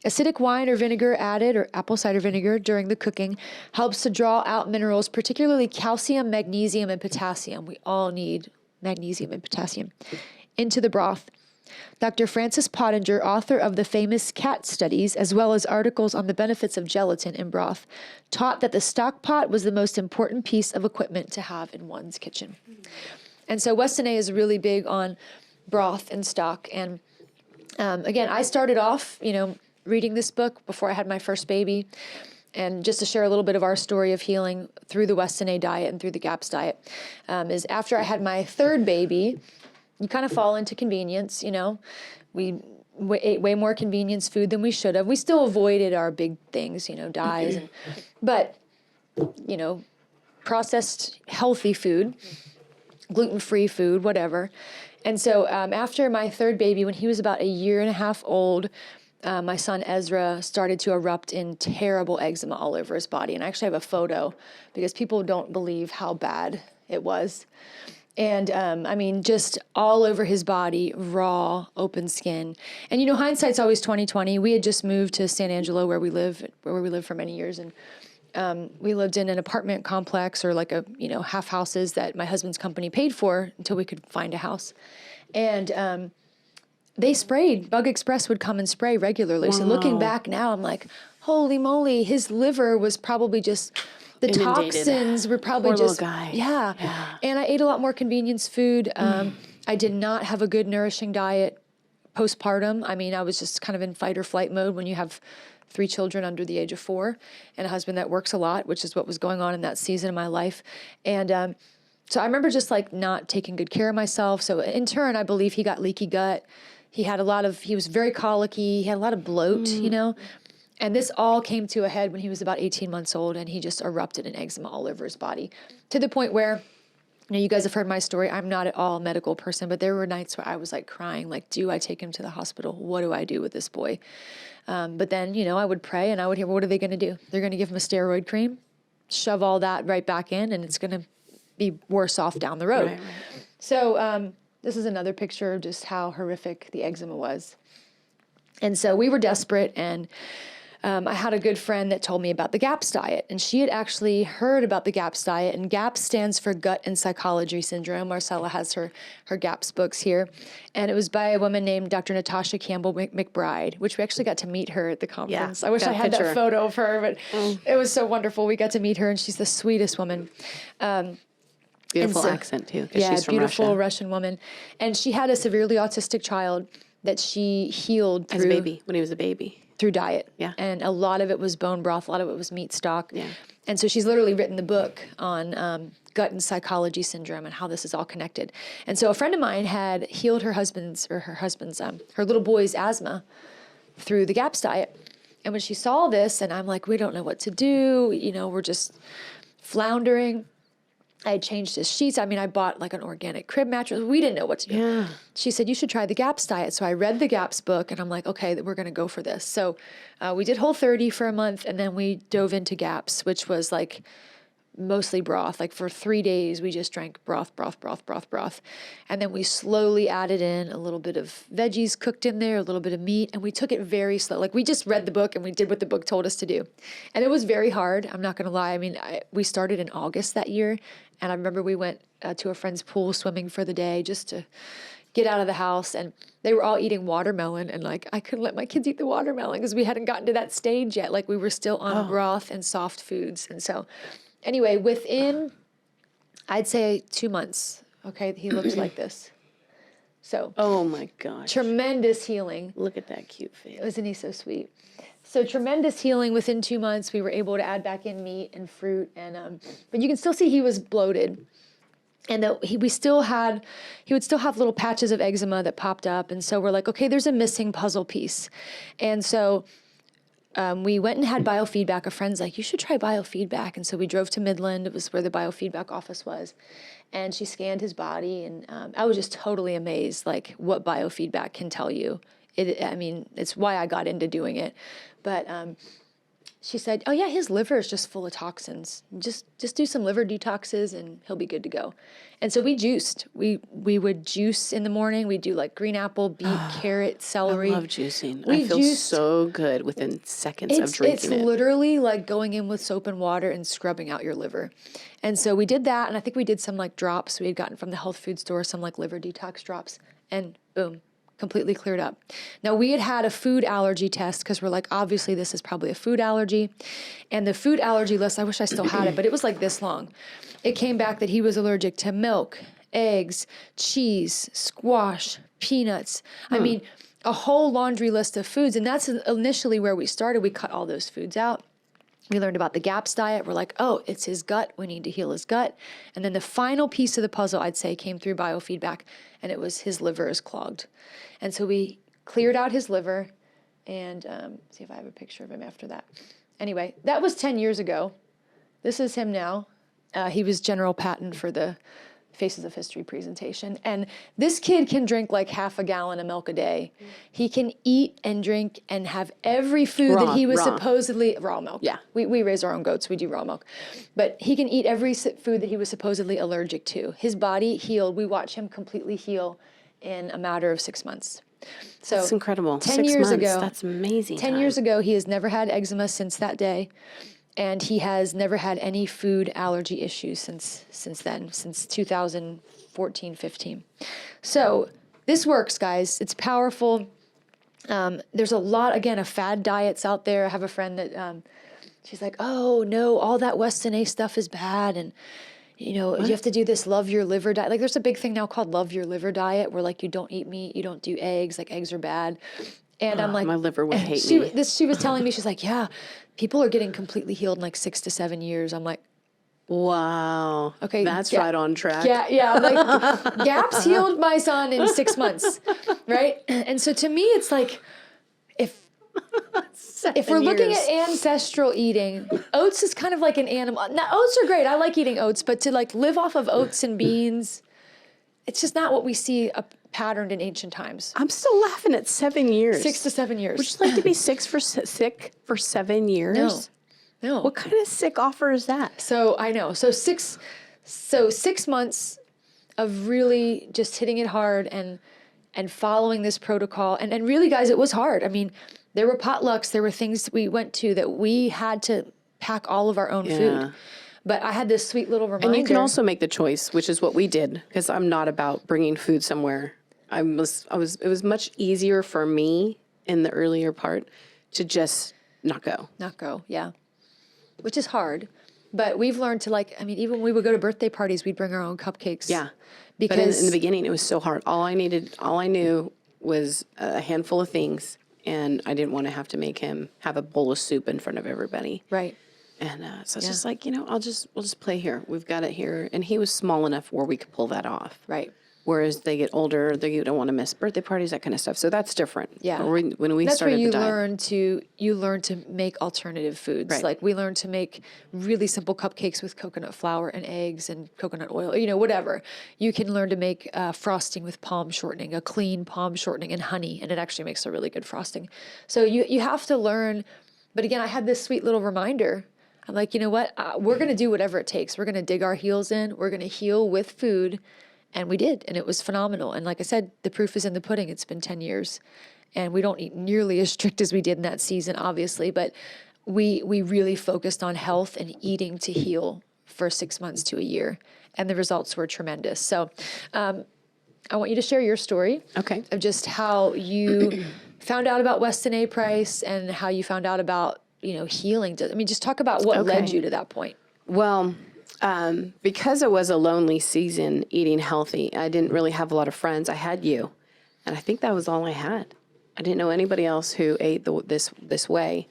Acidic wine or vinegar added, or apple cider vinegar, during the cooking helps to draw out minerals, particularly calcium, magnesium, and potassium. We all need magnesium and potassium into the broth. Dr. Francis Pottinger, author of the famous cat studies, as well as articles on the benefits of gelatin in broth, taught that the stock pot was the most important piece of equipment to have in one's kitchen. And so Weston A is really big on broth and stock. And again, I started off, reading this book before I had my first baby. And just to share a little bit of our story of healing through the Weston A diet and through the GAPS diet, is after I had my third baby, you kind of fall into convenience, We ate way more convenience food than we should have. We still avoided our big things, dyes. But processed healthy food, gluten-free food, whatever. And so after my third baby, when he was about a year and a half old, my son Ezra started to erupt in terrible eczema all over his body. And I actually have a photo because people don't believe how bad it was. And just all over his body, raw, open skin. And hindsight's always 20/20. We had just moved to San Angelo, where we lived for many years, and we lived in an apartment complex or like half houses that my husband's company paid for until we could find a house. And they sprayed. Bug Express would come and spray regularly. Wow. So looking back now, I'm like, holy moly, his liver was probably just, the Inundated. toxins were probably Poor just, little guy. yeah. And I ate a lot more convenience food. I did not have a good nourishing diet postpartum. I mean, I was just kind of in fight or flight mode when you have 3 children under the age of 4 and a husband that works a lot, which is what was going on in that season of my life. And so I remember just like not taking good care of myself. So in turn, I believe he got leaky gut. He was very colicky. He had a lot of bloat, you know. And this all came to a head when he was about 18 months old, and he just erupted in eczema all over his body, to the point where, you know, you guys have heard my story. I'm not at all a medical person, but there were nights where I was like crying, like, do I take him to the hospital? What do I do with this boy? But then, you know, I would pray and I would hear, what are they going to do? They're going to give him a steroid cream, shove all that right back in, and it's going to be worse off down the road. Right. So this is another picture of just how horrific the eczema was. And so we were desperate, and I had a good friend that told me about the GAPS diet, and she had actually heard about the GAPS diet, and GAPS stands for Gut and Psychology Syndrome. Marcella has her GAPS books here, and it was by a woman named Dr. Natasha Campbell McBride, which we actually got to meet her at the conference. Yeah, I wish I had that photo of her, but it was so wonderful. We got to meet her, and she's the sweetest woman. Beautiful accent too. Yeah, she's from beautiful Russia. Russian woman, and she had a severely autistic child that she healed through As a baby, when he was a baby. Through diet. Yeah. And a lot of it was bone broth, a lot of it was meat stock. Yeah. And so she's literally written the book on gut and psychology syndrome and how this is all connected. And so a friend of mine had healed her little boy's asthma through the GAPS diet. And when she saw this, and I'm like, we don't know what to do, you know, we're just floundering. I had changed his sheets. I mean, I bought like an organic crib mattress. We didn't know what to do. Yeah. She said, you should try the GAPS diet. So I read the GAPS book, and I'm like, okay, we're going to go for this. So we did Whole30 for a month, and then we dove into GAPS, which was like mostly broth. Like for 3 days, we just drank broth. And then we slowly added in a little bit of veggies cooked in there, a little bit of meat, and we took it very slow. Like we just read the book and we did what the book told us to do. And it was very hard. I'm not going to lie. I mean, we started in August that year. And I remember we went to a friend's pool swimming for the day just to get out of the house. And they were all eating watermelon. And like, I couldn't let my kids eat the watermelon because we hadn't gotten to that stage yet. Like we were still on broth and soft foods. And so anyway, within, I'd say 2 months, okay, he looked like this. So. Oh my gosh. Tremendous healing. Look at that cute face. Isn't he so sweet? So tremendous healing within 2 months. We were able to add back in meat and fruit, and but you can still see he was bloated, and that he would still have little patches of eczema that popped up, and so we're like, okay, there's a missing puzzle piece, and so we went and had biofeedback. A friend's like, you should try biofeedback, and so we drove to Midland. It was where the biofeedback office was, and she scanned his body, and I was just totally amazed, like what biofeedback can tell you. I mean, it's why I got into doing it. But she said, oh yeah, his liver is just full of toxins. Just do some liver detoxes and he'll be good to go. And so we juiced. We would juice in the morning. We'd do like green apple, beet, carrot, celery. I love juicing. I feel so good within seconds of drinking it. It's literally like going in with soap and water and scrubbing out your liver. And so we did that. And I think we did some like drops we had gotten from the health food store, some like liver detox drops, and boom. Completely cleared up. Now, we had a food allergy test because we're like, obviously, this is probably a food allergy. And the food allergy list, I wish I still had it, but it was like this long. It came back that he was allergic to milk, eggs, cheese, squash, peanuts. I mean, a whole laundry list of foods. And that's initially where we started. We cut all those foods out. We learned about the GAPS diet. We're like, oh, it's his gut. We need to heal his gut. And then the final piece of the puzzle, I'd say, came through biofeedback, and it was his liver is clogged. And so we cleared out his liver, and see if I have a picture of him after that. Anyway, that was 10 years ago. This is him now. He was General Patton for the Faces of History presentation. And this kid can drink like half a gallon of milk a day. He can eat and drink and have every food that he was supposedly, raw milk. Yeah. We raise our own goats, we do raw milk. But he can eat every food that he was supposedly allergic to. His body healed. We watch him completely heal in a matter of 6 months. So that's incredible. 10 years ago. That's amazing. 10 years ago, he has never had eczema since that day. And he has never had any food allergy issues since then, since 2014, 15. So this works, guys. It's powerful. There's a lot, again, of fad diets out there. I have a friend that she's like, oh, no, all that Weston A stuff is bad. And, you know, you have to do this love your liver diet. Like there's a big thing now called love your liver diet where like you don't eat meat, you don't do eggs, like eggs are bad. And I'm like, my liver would hate me. She was telling me, she's like, yeah, people are getting completely healed in like 6 to 7 years. I'm like, wow. okay, That's right on track. Yeah. I'm like, Gaps healed my son in 6 months, right? And so to me, it's like, if we're looking at ancestral eating, oats is kind of like an animal. Now, oats are great. I like eating oats, but to like live off of oats and beans, it's just not what we see patterned in ancient times. I'm still laughing at 7 years. 6 to 7 years. Would you like to be sick for 7 years? No. What kind of sick offer is that? So I know. So 6 months of really just hitting it hard and following this protocol. And really, guys, it was hard. I mean, there were potlucks, there were things that we went to that we had to pack all of our own food. But I had this sweet little reminder. And you can also make the choice, which is what we did, because I'm not about bringing food somewhere. It was much easier for me in the earlier part to just not go. Not go, yeah. Which is hard. But we've learned to even when we would go to birthday parties, we'd bring our own cupcakes. Yeah. Because but in the beginning, it was so hard. All I knew was a handful of things, and I didn't want to have to make him have a bowl of soup in front of everybody. Right. And so it's just like, we'll just play here. We've got it here. And he was small enough where we could pull that off. Right. Whereas they get older, they don't want to miss birthday parties, that kind of stuff. So that's different. Yeah. When we that's started where the diet. you learn to make alternative foods. Right. Like we learned to make really simple cupcakes with coconut flour and eggs and coconut oil, whatever. You can learn to make frosting with palm shortening, a clean palm shortening and honey, and it actually makes a really good frosting. So you have to learn. But again, I had this sweet little reminder. I'm like, you know what? We're going to do whatever it takes. We're going to dig our heels in. We're going to heal with food. And we did, and it was phenomenal. And like I said, the proof is in the pudding. It's been 10 years. And we don't eat nearly as strict as we did in that season, obviously, but we really focused on health and eating to heal for 6 months to a year. And the results were tremendous. So I want you to share your story of just how you found out about Weston A. Price and how you found out about, healing. Just talk about what led you to that point. Well, because it was a lonely season eating healthy, I didn't really have a lot of friends. I had you, and I think that was all I had. I didn't know anybody else who ate this way.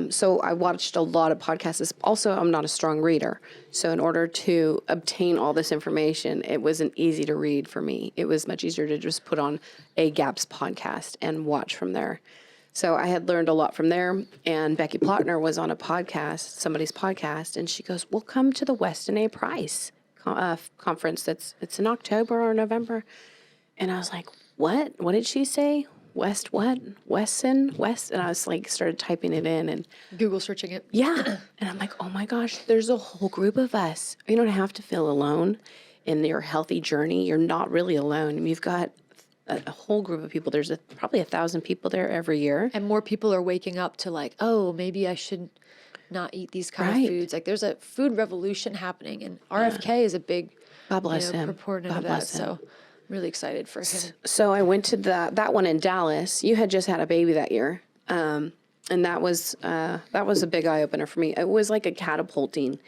So I watched a lot of podcasts. Also, I'm not a strong reader. So in order to obtain all this information, it wasn't easy to read for me. It was much easier to just put on a GAPS podcast and watch from there. So I had learned a lot from there, and Becky Plotner was on a podcast, somebody's podcast, and she goes, well, come to the Weston A. Price conference. It's in October or November. And I was like, what? What did she say? West what? Weston? West? And I was like, started typing it in and Google searching it. Yeah. And I'm like, oh my gosh, there's a whole group of us. You don't have to feel alone in your healthy journey. You're not really alone. You've got a whole group of people. There's probably 1,000 people there every year. And more people are waking up to like, oh, maybe I should not eat these kind of foods. Like there's a food revolution happening, and RFK is a big proponent of that. So I'm really excited for him. So I went to that one in Dallas. You had just had a baby that year. And that was a big eye opener for me. It was like a catapulting.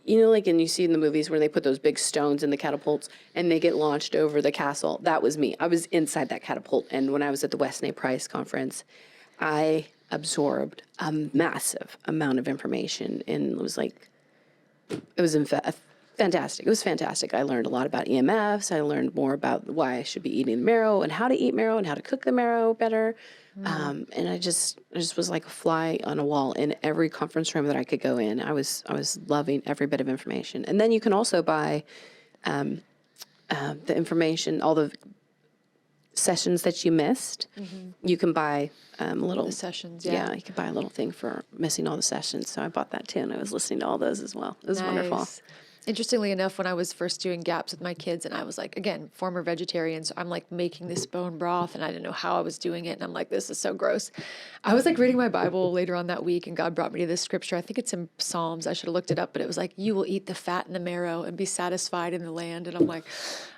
Like you see in the movies where they put those big stones in the catapults and they get launched over the castle. That was me. I was inside that catapult. And when I was at the Weston A. Price conference, I absorbed a massive amount of information. And it was fantastic. It was fantastic. I learned a lot about EMFs. I learned more about why I should be eating marrow and how to eat marrow and how to cook the marrow better. And I just was like a fly on a wall in every conference room that I could go in. I was loving every bit of information. And then you can also buy the information, all the sessions that you missed. Mm-hmm. You can buy the sessions. Yeah, you could buy a little thing for missing all the sessions. So I bought that too, and I was listening to all those as well. It was wonderful. Interestingly enough, when I was first doing GAPS with my kids, and I was like, again, former vegetarian, so I'm like making this bone broth, and I didn't know how I was doing it, and I'm like, this is so gross. I was like reading my Bible later on that week, and God brought me to this scripture. I think it's in Psalms. I should have looked it up, but it was like, you will eat the fat and the marrow and be satisfied in the land. And I'm like,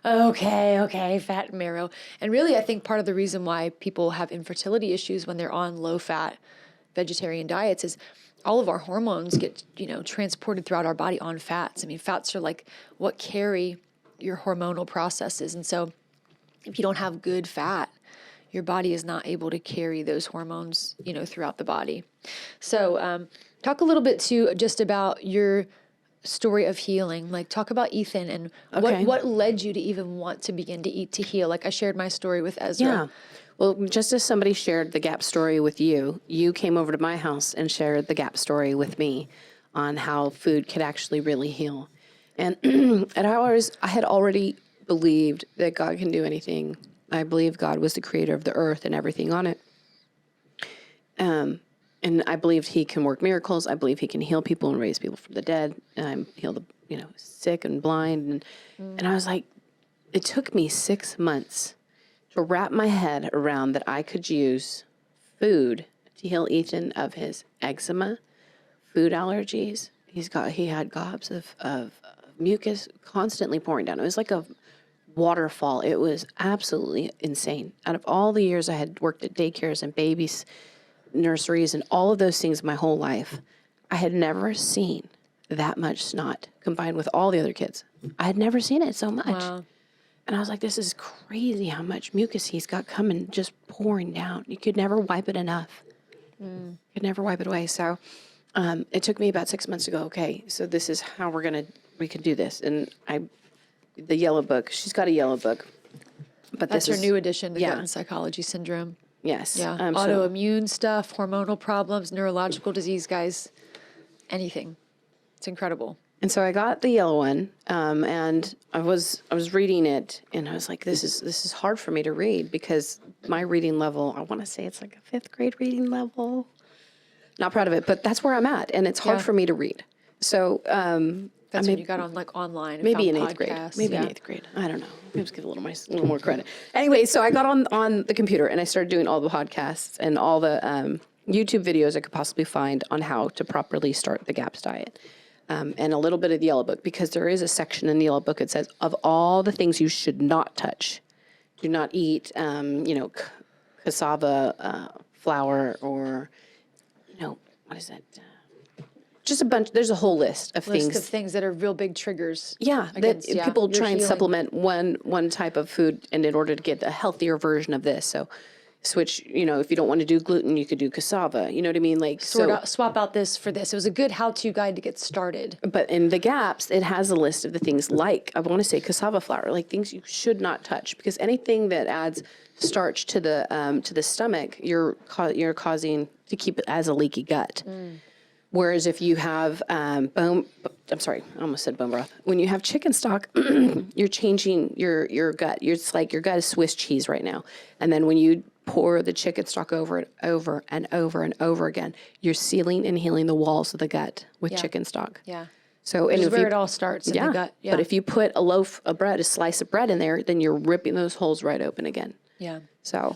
okay, fat and marrow. And really, I think part of the reason why people have infertility issues when they're on low-fat vegetarian diets is all of our hormones get, transported throughout our body on fats. I mean, fats are like what carry your hormonal processes. And so if you don't have good fat, your body is not able to carry those hormones, throughout the body. So talk a little bit too, just about your story of healing. Like talk about Ethan and what led you to even want to begin to eat to heal. Like I shared my story with Ezra. Yeah. Well, just as somebody shared the GAP story with you, you came over to my house and shared the GAP story with me on how food could actually really heal. And at ours, I had already believed that God can do anything. I believe God was the creator of the earth and everything on it. And I believed he can work miracles. I believe he can heal people and raise people from the dead, heal the sick and blind. And I was like, it took me 6 months to wrap my head around that I could use food to heal Ethan of his eczema, food allergies. He had gobs of mucus constantly pouring down. It was like a waterfall. It was absolutely insane. Out of all the years I had worked at daycares and babies, nurseries, and all of those things my whole life, I had never seen that much snot combined with all the other kids. I had never seen it so much. Wow. And I was like, this is crazy how much mucus he's got coming, just pouring down. You could never wipe it enough. Could never wipe it away. So it took me about 6 months to go, okay, so this is how we can do this. And the yellow book, she's got a yellow book. But that's her new addition to gut and psychology syndrome. Yes. Yeah. Autoimmune stuff, hormonal problems, neurological disease, guys, anything. It's incredible. And so I got the yellow one, and I was reading it, and I was like, this is hard for me to read because my reading level, I want to say it's like a 5th grade reading level. Not proud of it, but that's where I'm at, and it's hard for me to read. So that's when you got on like online. And maybe in found 8th grade. podcasts. Maybe in 8th grade. I don't know. Let's give a little more credit. Anyway, so I got on the computer and I started doing all the podcasts and all the YouTube videos I could possibly find on how to properly start the GAPS diet. And a little bit of the yellow book, because there is a section in the yellow book that says of all the things you should not touch, do not eat, cassava flour, or what is that? Just a bunch. There's a whole list of things that are real big triggers. Yeah, people try and supplement one type of food, and in order to get a healthier version of this, so switch. If you don't want to do gluten, you could do cassava. You know what I mean? Like swap out this for this. It was a good how-to guide to get started. But in the GAPS, it has a list of the things like, I want to say cassava flour, like things you should not touch, because anything that adds starch to the stomach, you're causing to keep it as a leaky gut. Whereas if you have I'm sorry, I almost said bone broth. When you have chicken stock, you're changing your gut. It's like your gut is Swiss cheese right now. And then when you pour the chicken stock over and over and over and over again, you're sealing and healing the walls of the gut with chicken stock. Yeah. So and where it all starts in the gut. Yeah. But if you put a loaf of bread, a slice of bread in there, then you're ripping those holes right open again. Yeah. So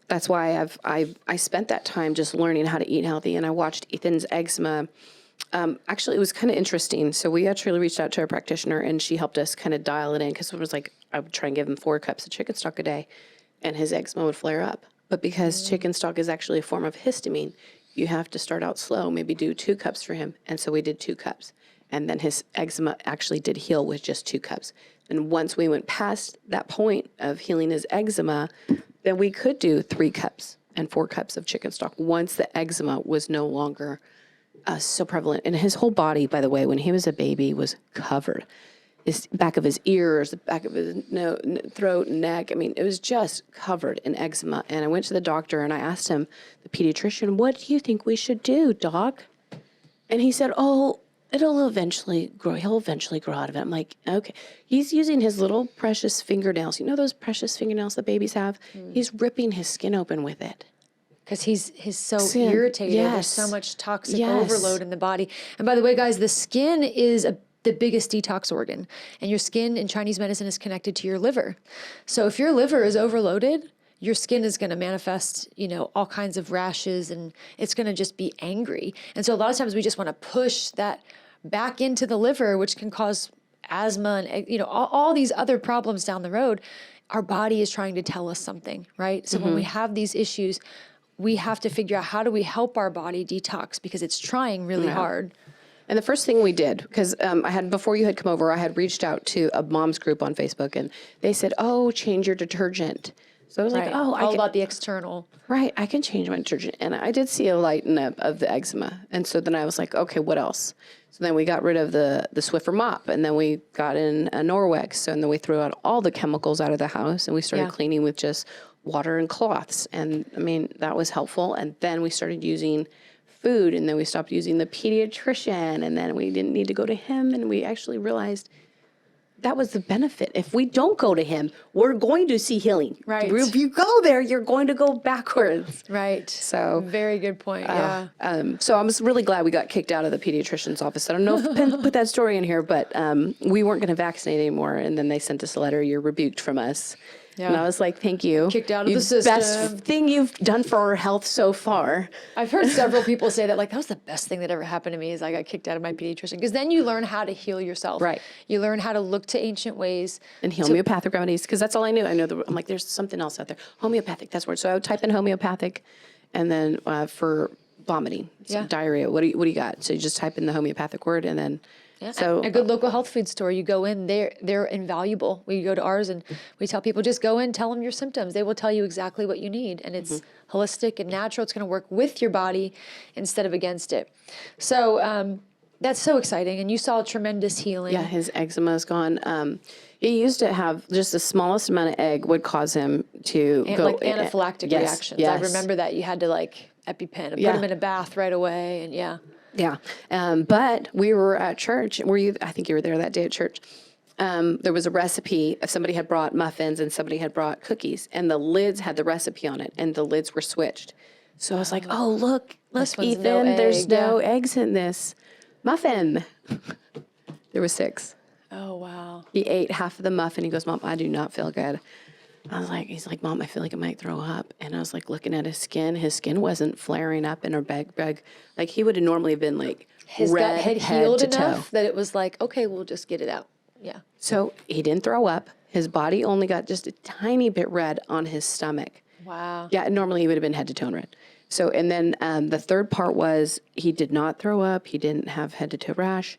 that's why I spent that time just learning how to eat healthy, and I watched Ethan's eczema. Actually, it was kind of interesting. So we actually reached out to a practitioner, and she helped us kind of dial it in, because it was like I would try and give him 4 cups of chicken stock a day, and his eczema would flare up. But because chicken stock is actually a form of histamine, you have to start out slow, maybe do 2 cups for him. And so we did 2 cups. And then his eczema actually did heal with just 2 cups. And once we went past that point of healing his eczema, then we could do 3 cups and 4 cups of chicken stock once the eczema was no longer so prevalent. And his whole body, by the way, when he was a baby, was covered. His back of his ears, the back of his throat and neck. I mean, it was just covered in eczema. And I went to the doctor and I asked him, the pediatrician, what do you think we should do, doc? And he said, oh, it'll eventually grow. He'll eventually grow out of it. I'm like, okay. He's using his little precious fingernails. You know those precious fingernails that babies have? He's ripping his skin open with it. Because he's so irritated. There's so much toxic overload in the body. And by the way, guys, the skin is a the biggest detox organ, and your skin in Chinese medicine is connected to your liver. So if your liver is overloaded, your skin is going to manifest, all kinds of rashes, and it's going to just be angry. And so a lot of times we just want to push that back into the liver, which can cause asthma and, all these other problems down the road. Our body is trying to tell us something, right? So when we have these issues, we have to figure out how do we help our body detox, because it's trying really hard. And the first thing we did, because before you had come over, I had reached out to a mom's group on Facebook, and they said, "Oh, change your detergent." So I was like, "Oh, all about the external." Right, I can change my detergent. And I did see a lighten up of the eczema. And so then I was like, okay, what else? So then we got rid of the Swiffer mop, and then we got in a Norwex. So and then we threw out all the chemicals out of the house, and we started cleaning with just water and cloths. And I mean, that was helpful. And then we started using food, and then we stopped using the pediatrician, and then we didn't need to go to him. And we actually realized that was the benefit. If we don't go to him, we're going to see healing. Right. If you go there, you're going to go backwards. Right. So very good point. So I was really glad we got kicked out of the pediatrician's office. I don't know if Penn put that story in here, but we weren't going to vaccinate anymore. And then they sent us a letter, "You're rebuked from us." Yeah. And I was like, "Thank you. Kicked out of the system. Best thing you've done for our health so far." I've heard several people say that, like, that was the best thing that ever happened to me is I got kicked out of my pediatrician. Because then you learn how to heal yourself. Right. You learn how to look to ancient ways. And homeopathic remedies, because that's all I knew. I'm like, there's something else out there. Homeopathic, that's word. So I would type in homeopathic, and then for vomiting, diarrhea, what do you got? So you just type in the homeopathic word, and then... Yeah. So a good local health food store, you go in, they're invaluable. We go to ours and we tell people, just go in, tell them your symptoms. They will tell you exactly what you need. And it's holistic and natural. It's going to work with your body instead of against it. So that's so exciting. And you saw tremendous healing. Yeah, his eczema is gone. He used to have just the smallest amount of egg would cause him to go... Like anaphylactic reactions. Yes. I remember that. You had to like EpiPen and put him in a bath right away. And Yeah. But we were at church. I think you were there that day at church. There was a recipe. Somebody had brought muffins and somebody had brought cookies, and the lids had the recipe on it, and the lids were switched. So I was like, "Oh, look, Ethan, there's no eggs in this muffin." There were 6. Oh, wow. He ate half of the muffin. He goes, "Mom, I do not feel good." He's like, "Mom, I feel like I might throw up." And I was like looking at his skin. His skin wasn't flaring up in her bag. Like he would have normally been like his red gut had healed enough that it was like, okay, we'll just get it out. Yeah. So he didn't throw up. His body only got just a tiny bit red on his stomach. Wow. Yeah, normally he would have been head to toe red. So, and then the third part was he did not throw up. He didn't have head to toe rash.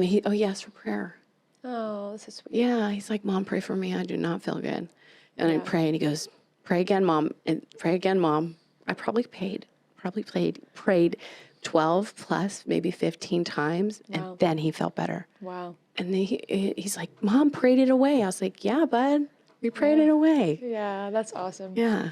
He asked for prayer. Oh, this is sweet. Yeah, he's like, "Mom, pray for me. I do not feel good." And I pray, and he goes, "Pray again, Mom, and pray again, Mom." I prayed 12 plus, maybe 15 times, and then he felt better. Wow. And then he's like, "Mom, prayed it away." I was like, "Yeah, bud, we prayed it away." Yeah, that's awesome. Yeah.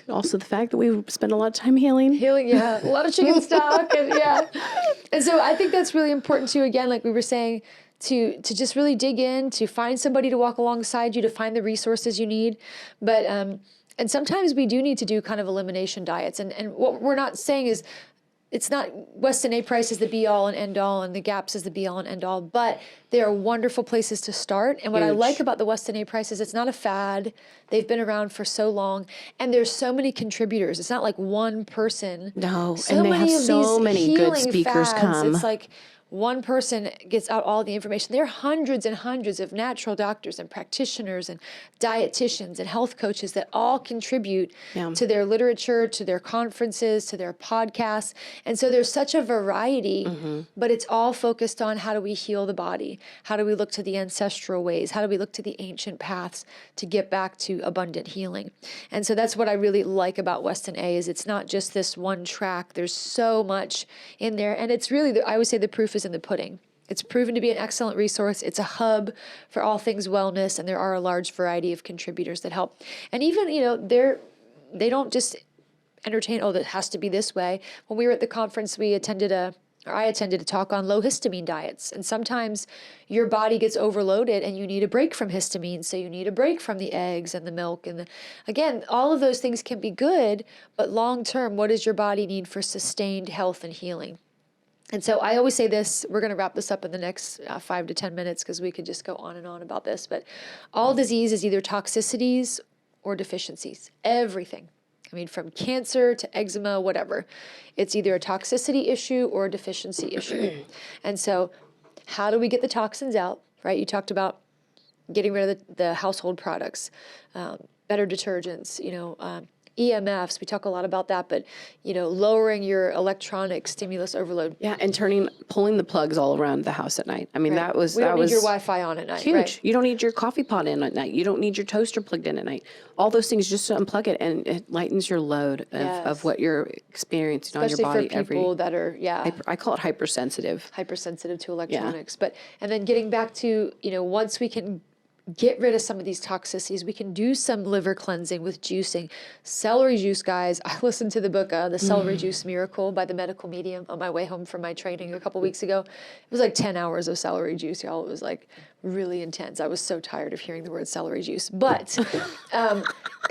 Also the fact that we spend a lot of time healing. Yeah, a lot of chicken stock, and so I think that's really important too. Again, like we were saying, to just really dig in, to find somebody to walk alongside you, to find the resources you need. But and sometimes we do need to do kind of elimination diets. And what we're not saying is, it's not Weston A price is the be all and end all, and the GAPS is the be all and end all, but they are wonderful places to start. And what I like about the Weston A price is it's not a fad. They've been around for so long, and there's so many contributors. It's not like one person. No, and they have so many good speakers come. It's like one person gets out all the information. There are hundreds and hundreds of natural doctors and practitioners and dietitians and health coaches that all contribute to their literature, to their conferences, to their podcasts. And so there's such a variety, but it's all focused on how do we heal the body? How do we look to the ancestral ways? How do we look to the ancient paths to get back to abundant healing? And so that's what I really like about Weston A is it's not just this one track. There's so much in there. And it's really, I would say the proof is in the pudding. It's proven to be an excellent resource. It's a hub for all things wellness, and there are a large variety of contributors that help. And even, they don't just entertain, oh, that has to be this way. When we were at the conference, I attended a talk on low histamine diets. And sometimes your body gets overloaded and you need a break from histamine. So you need a break from the eggs and the milk. And again, all of those things can be good, but long term, what does your body need for sustained health and healing? And so I always say this, we're going to wrap this up in the next 5 to 10 minutes because we could just go on and on about this. But all disease is either toxicities or deficiencies, everything. I mean, from cancer to eczema, whatever. It's either a toxicity issue or a deficiency issue. And so how do we get the toxins out, right? You talked about getting rid of the household products, better detergents, EMFs, we talk a lot about that, but, lowering your electronic stimulus overload. Yeah, and pulling the plugs all around the house at night. I mean, Right. we don't need your Wi-Fi on at night. huge. Right? You don't need your coffee pot in at night. You don't need your toaster plugged in at night. All those things, just to unplug it, and it lightens your load of what you're experiencing Especially on your body. for people that are, I call it hypersensitive. hypersensitive to electronics. And then getting back to, once we can get rid of some of these toxicities, we can do some liver cleansing with juicing. Celery juice, guys. I listened to the book, The Celery Juice Miracle by the medical medium on my way home from my training a couple weeks ago. It was like 10 hours of celery juice, y'all. It was like really intense. I was so tired of hearing the word celery juice. But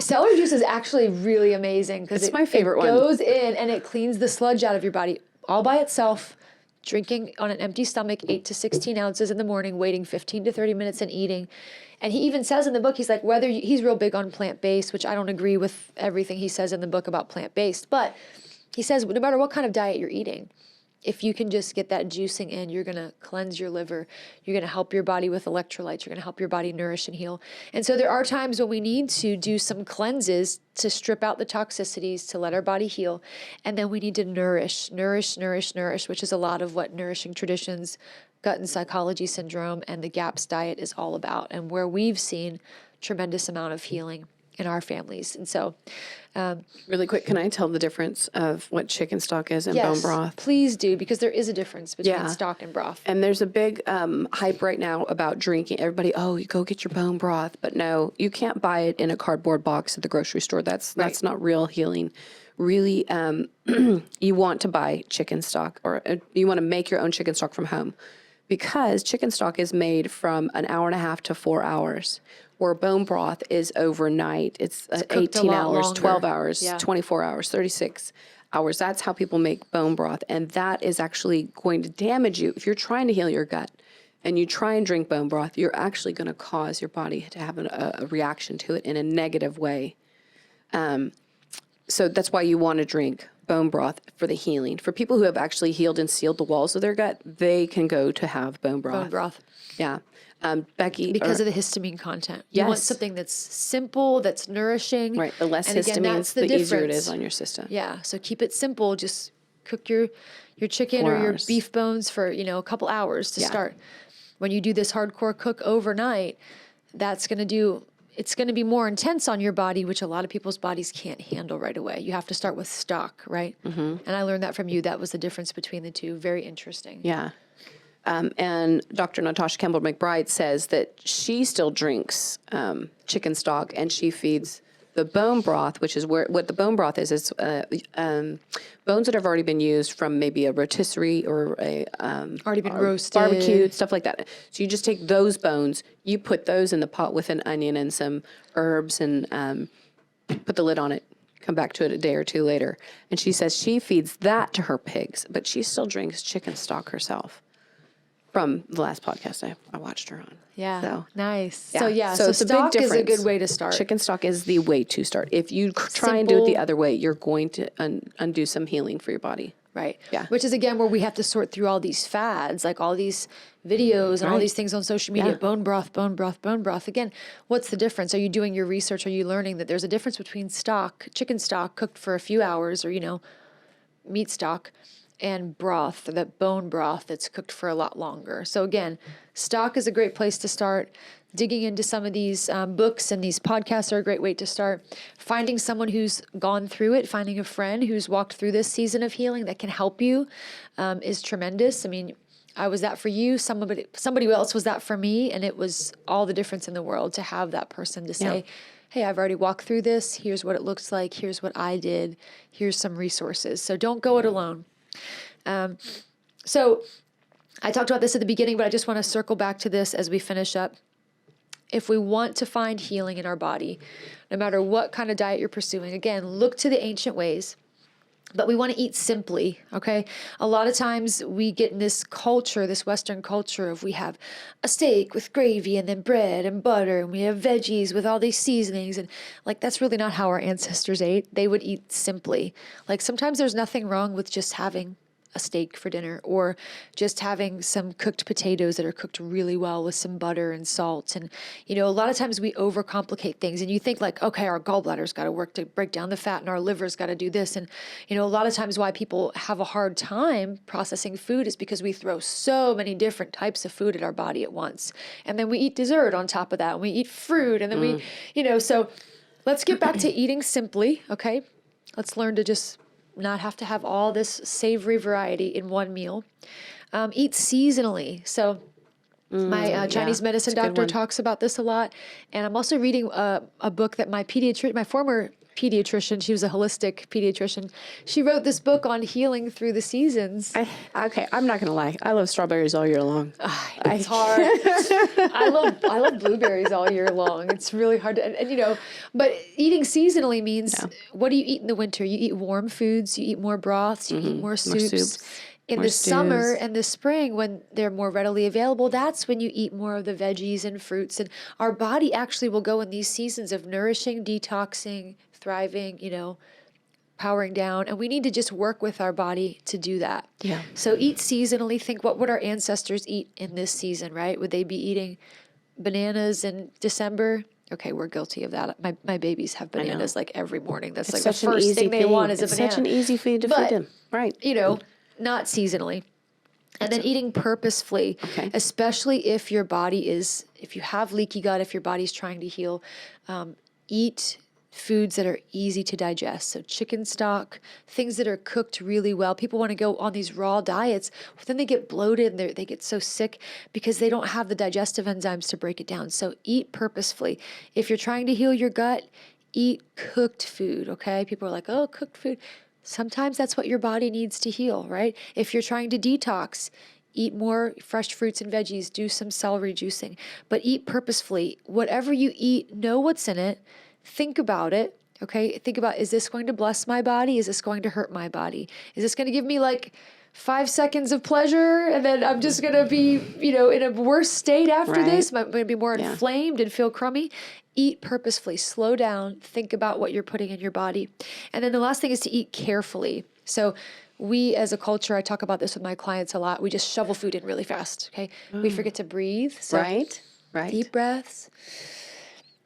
celery juice is actually really amazing because it's my favorite one. It goes in and it cleans the sludge out of your body all by itself. Drinking on an empty stomach, 8 to 16 ounces in the morning, waiting 15 to 30 minutes and eating. And he even says in the book, he's like, he's real big on plant-based, which I don't agree with everything he says in the book about plant-based. But he says, no matter what kind of diet you're eating, if you can just get that juicing in, you're going to cleanse your liver. You're going to help your body with electrolytes. You're going to help your body nourish and heal. And so there are times when we need to do some cleanses to strip out the toxicities, to let our body heal. And then we need to nourish, which is a lot of what Nourishing Traditions, Gut and Psychology Syndrome, and the GAPS diet is all about, and where we've seen tremendous amount of healing in our families. And so really quick, can I tell the difference of what chicken stock is and bone broth? Please do, because there is a difference between stock and broth. And there's a big hype right now about drinking. Everybody, you go get your bone broth. But no, you can't buy it in a cardboard box at the grocery store. That's not real healing. Really, you want to buy chicken stock, or you want to make your own chicken stock from home, because chicken stock is made from an hour and a half to 4 hours. Where bone broth is overnight. It's 18 hours, longer. 12 hours, 24 hours, 36 hours. That's how people make bone broth. And that is actually going to damage you. If you're trying to heal your gut and you try and drink bone broth, you're actually going to cause your body to have a reaction to it in a negative way. So that's why you want to drink bone broth for the healing. For people who have actually healed and sealed the walls of their gut, they can go to have bone broth. Bone broth. Yeah. Becky. Because of the histamine content. You want something that's simple, that's nourishing. Right. The less histamine, the easier it is on your system. Yeah. So keep it simple. Just cook your chicken 4 or your hours. beef bones for, a couple hours to start. When you do this hardcore cook overnight, it's going to be more intense on your body, which a lot of people's bodies can't handle right away. You have to start with stock, right? Mm-hmm. And I learned that from you. That was the difference between the two. Very interesting. Yeah. And Dr. Natasha Campbell McBride says that she still drinks chicken stock, and she feeds the bone broth, which is what the bone broth is bones that have already been used from maybe a rotisserie or already been roasted, barbecued, stuff like that. So you just take those bones, you put those in the pot with an onion and some herbs, and put the lid on it. Come back to it a day or two later. And she says she feeds that to her pigs, but she still drinks chicken stock herself. From the last podcast I watched her on. Yeah. So, nice. yeah. So it's stock a big is a difference. good way to start. Chicken stock is the way to start. If you try and do it the other way, you're going to undo some healing for your body. Right. Yeah. Which is, again, where we have to sort through all these fads, like all these videos and all these things on social media, bone broth, bone broth, bone broth. Again, what's the difference? Are you doing your research? Are you learning that there's a difference between chicken stock cooked for a few hours, or, meat stock, and broth, that bone broth that's cooked for a lot longer. So again, stock is a great place to start. Digging into some of these books and these podcasts are a great way to start. Finding someone who's gone through it, finding a friend who's walked through this season of healing that can help you is tremendous. I mean, I was that for you. Somebody else was that for me. And it was all the difference in the world to have that person to say, hey, I've already walked through this. Here's what it looks like. Here's what I did. Here's some resources. So don't go it alone. So I talked about this at the beginning, but I just want to circle back to this as we finish up. If we want to find healing in our body, no matter what kind of diet you're pursuing, again, look to the ancient ways. But we want to eat simply, okay? A lot of times we get in this culture, this Western culture of we have a steak with gravy and then bread and butter, and we have veggies with all these seasonings. And like, that's really not how our ancestors ate. They would eat simply. Like, sometimes there's nothing wrong with just having a steak for dinner, or just having some cooked potatoes that are cooked really well with some butter and salt. And, a lot of times we overcomplicate things, and you think like, okay, our gallbladder's got to work to break down the fat and our liver's got to do this. And, a lot of times why people have a hard time processing food is because we throw so many different types of food at our body at once. And then we eat dessert on top of that, and we eat fruit, and then so let's get back to eating simply. Okay. Let's learn to just not have to have all this savory variety in one meal. Eat seasonally. So my Chinese medicine doctor talks about this a lot. And I'm also reading a book that my former pediatrician, she was a holistic pediatrician. She wrote this book on healing through the seasons. Okay, I'm not going to lie. I love strawberries all year long. It's hard. I love blueberries all year long. It's really hard to, and but eating seasonally means, what do you eat in the winter? You eat warm foods, you eat more broths, you eat more soups. In the summer and the spring, when they're more readily available, that's when you eat more of the veggies and fruits. And our body actually will go in these seasons of nourishing, detoxing, thriving, powering down. And we need to just work with our body to do that. Yeah. So eat seasonally. Think, what would our ancestors eat in this season, right? Would they be eating bananas in December? Okay, we're guilty of that. My babies have bananas like every morning. That's like the first thing they want is a banana. It's such an easy food to feed them. Right. Not seasonally. And then eating purposefully, especially if you have leaky gut, if your body's trying to heal, eat foods that are easy to digest. So chicken stock, things that are cooked really well. People want to go on these raw diets, but then they get bloated and they get so sick because they don't have the digestive enzymes to break it down. So eat purposefully. If you're trying to heal your gut, eat cooked food, okay? People are like, oh, cooked food. Sometimes that's what your body needs to heal, right? If you're trying to detox, eat more fresh fruits and veggies, do some celery juicing, but eat purposefully. Whatever you eat, know what's in it, think about it, okay? Think about, is this going to bless my body? Is this going to hurt my body? Is this going to give me like 5 seconds of pleasure and then I'm just going to be, in a worse state after this? I'm going to be more inflamed and feel crummy. Eat purposefully, slow down, think about what you're putting in your body. And then the last thing is to eat carefully. So we as a culture, I talk about this with my clients a lot, we just shovel food in really fast, okay? We forget to breathe. So right. Deep breaths.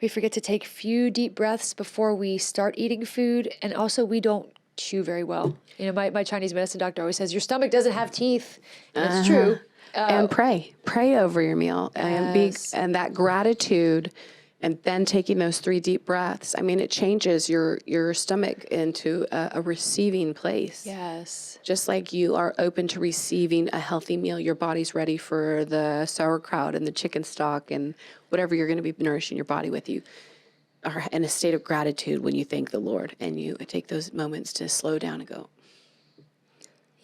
We forget to take few deep breaths before we start eating food. And also we don't chew very well. My Chinese medicine doctor always says, your stomach doesn't have teeth. And it's true. And pray over your meal and that gratitude. And then taking those 3 deep breaths, it changes your stomach into a receiving place. Yes. Just like you are open to receiving a healthy meal, your body's ready for the sauerkraut and the chicken stock and whatever you're going to be nourishing your body with. You are in a state of gratitude when you thank the Lord, and you take those moments to slow down and go.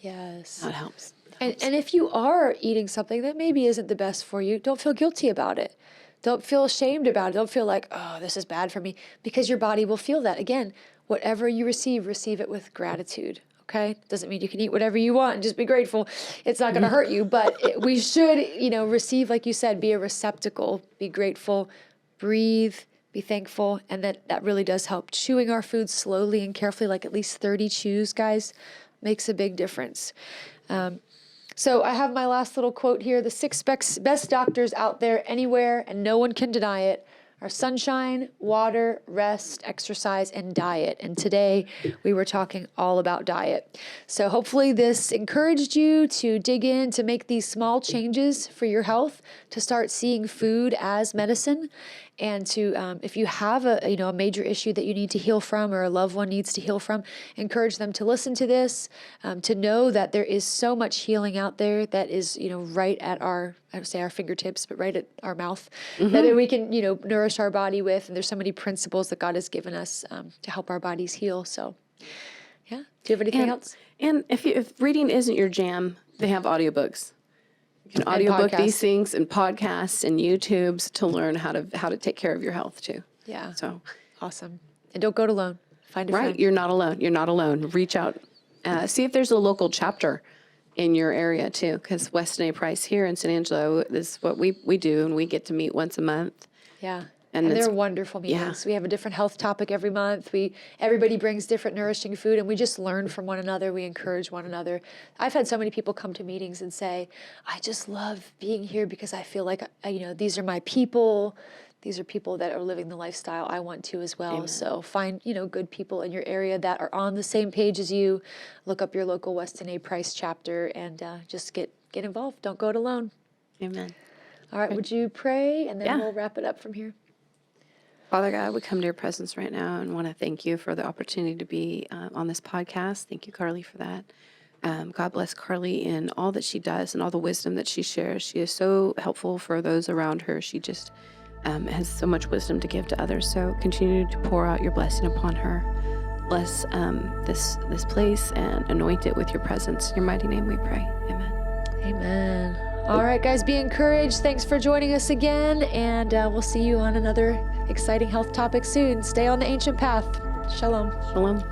Yes. That helps. And if you are eating something that maybe isn't the best for you, don't feel guilty about it. Don't feel ashamed about it. Don't feel like, oh, this is bad for me, because your body will feel that. Again, whatever you receive it with gratitude, okay? Doesn't mean you can eat whatever you want and just be grateful. It's not going to hurt you, but we should, receive, like you said, be a receptacle, be grateful, breathe, be thankful, and that really does help. Chewing our food slowly and carefully, like at least 30 chews, guys, makes a big difference. So I have my last little quote here. The 6 best doctors out there anywhere, and no one can deny it, are sunshine, water, rest, exercise, and diet. And today we were talking all about diet. So hopefully this encouraged you to dig in, to make these small changes for your health, to start seeing food as medicine, and to, if you have a major issue that you need to heal from, or a loved one needs to heal from, encourage them to listen to this, to know that there is so much healing out there that is, right at our fingertips, but right at our mouth, that we can, nourish our body with. And there's so many principles that God has given us to help our bodies heal. So, yeah. Do you have anything else? And if reading isn't your jam, they have audiobooks. You can audiobook these things, and podcasts and YouTubes to learn how to take care of your health too. Yeah. So awesome. And don't go it alone. Find a friend. You're not alone. You're not alone. Reach out see if there's a local chapter in your area too, because Weston A Price here in San Angelo is what we do, and we get to meet once a month. Yeah. And And it's- they're wonderful meetings. We have a different health topic every month. Everybody brings different nourishing food, and we just learn from one another. We encourage one another. I've had so many people come to meetings and say, "I just love being here because I feel like these are my people. These are people that are living the lifestyle I want to as well." Amen. So find good people in your area that are on the same page as you. Look up your local Weston A Price chapter and just get involved. Don't go it alone. Amen. All right, would you pray and then Yeah. we'll wrap it up from here? Father God, we come to your presence right now and want to thank you for the opportunity to be on this podcast. Thank you, Carly, for that. God bless Carly in all that she does and all the wisdom that she shares. She is so helpful for those around her. She just has so much wisdom to give to others. So continue to pour out your blessing upon her. Bless this place and anoint it with your presence. In your mighty name we pray. Amen. Amen. All right, guys, be encouraged. Thanks for joining us again, and we'll see you on another exciting health topic soon. Stay on the ancient path. Shalom. Shalom.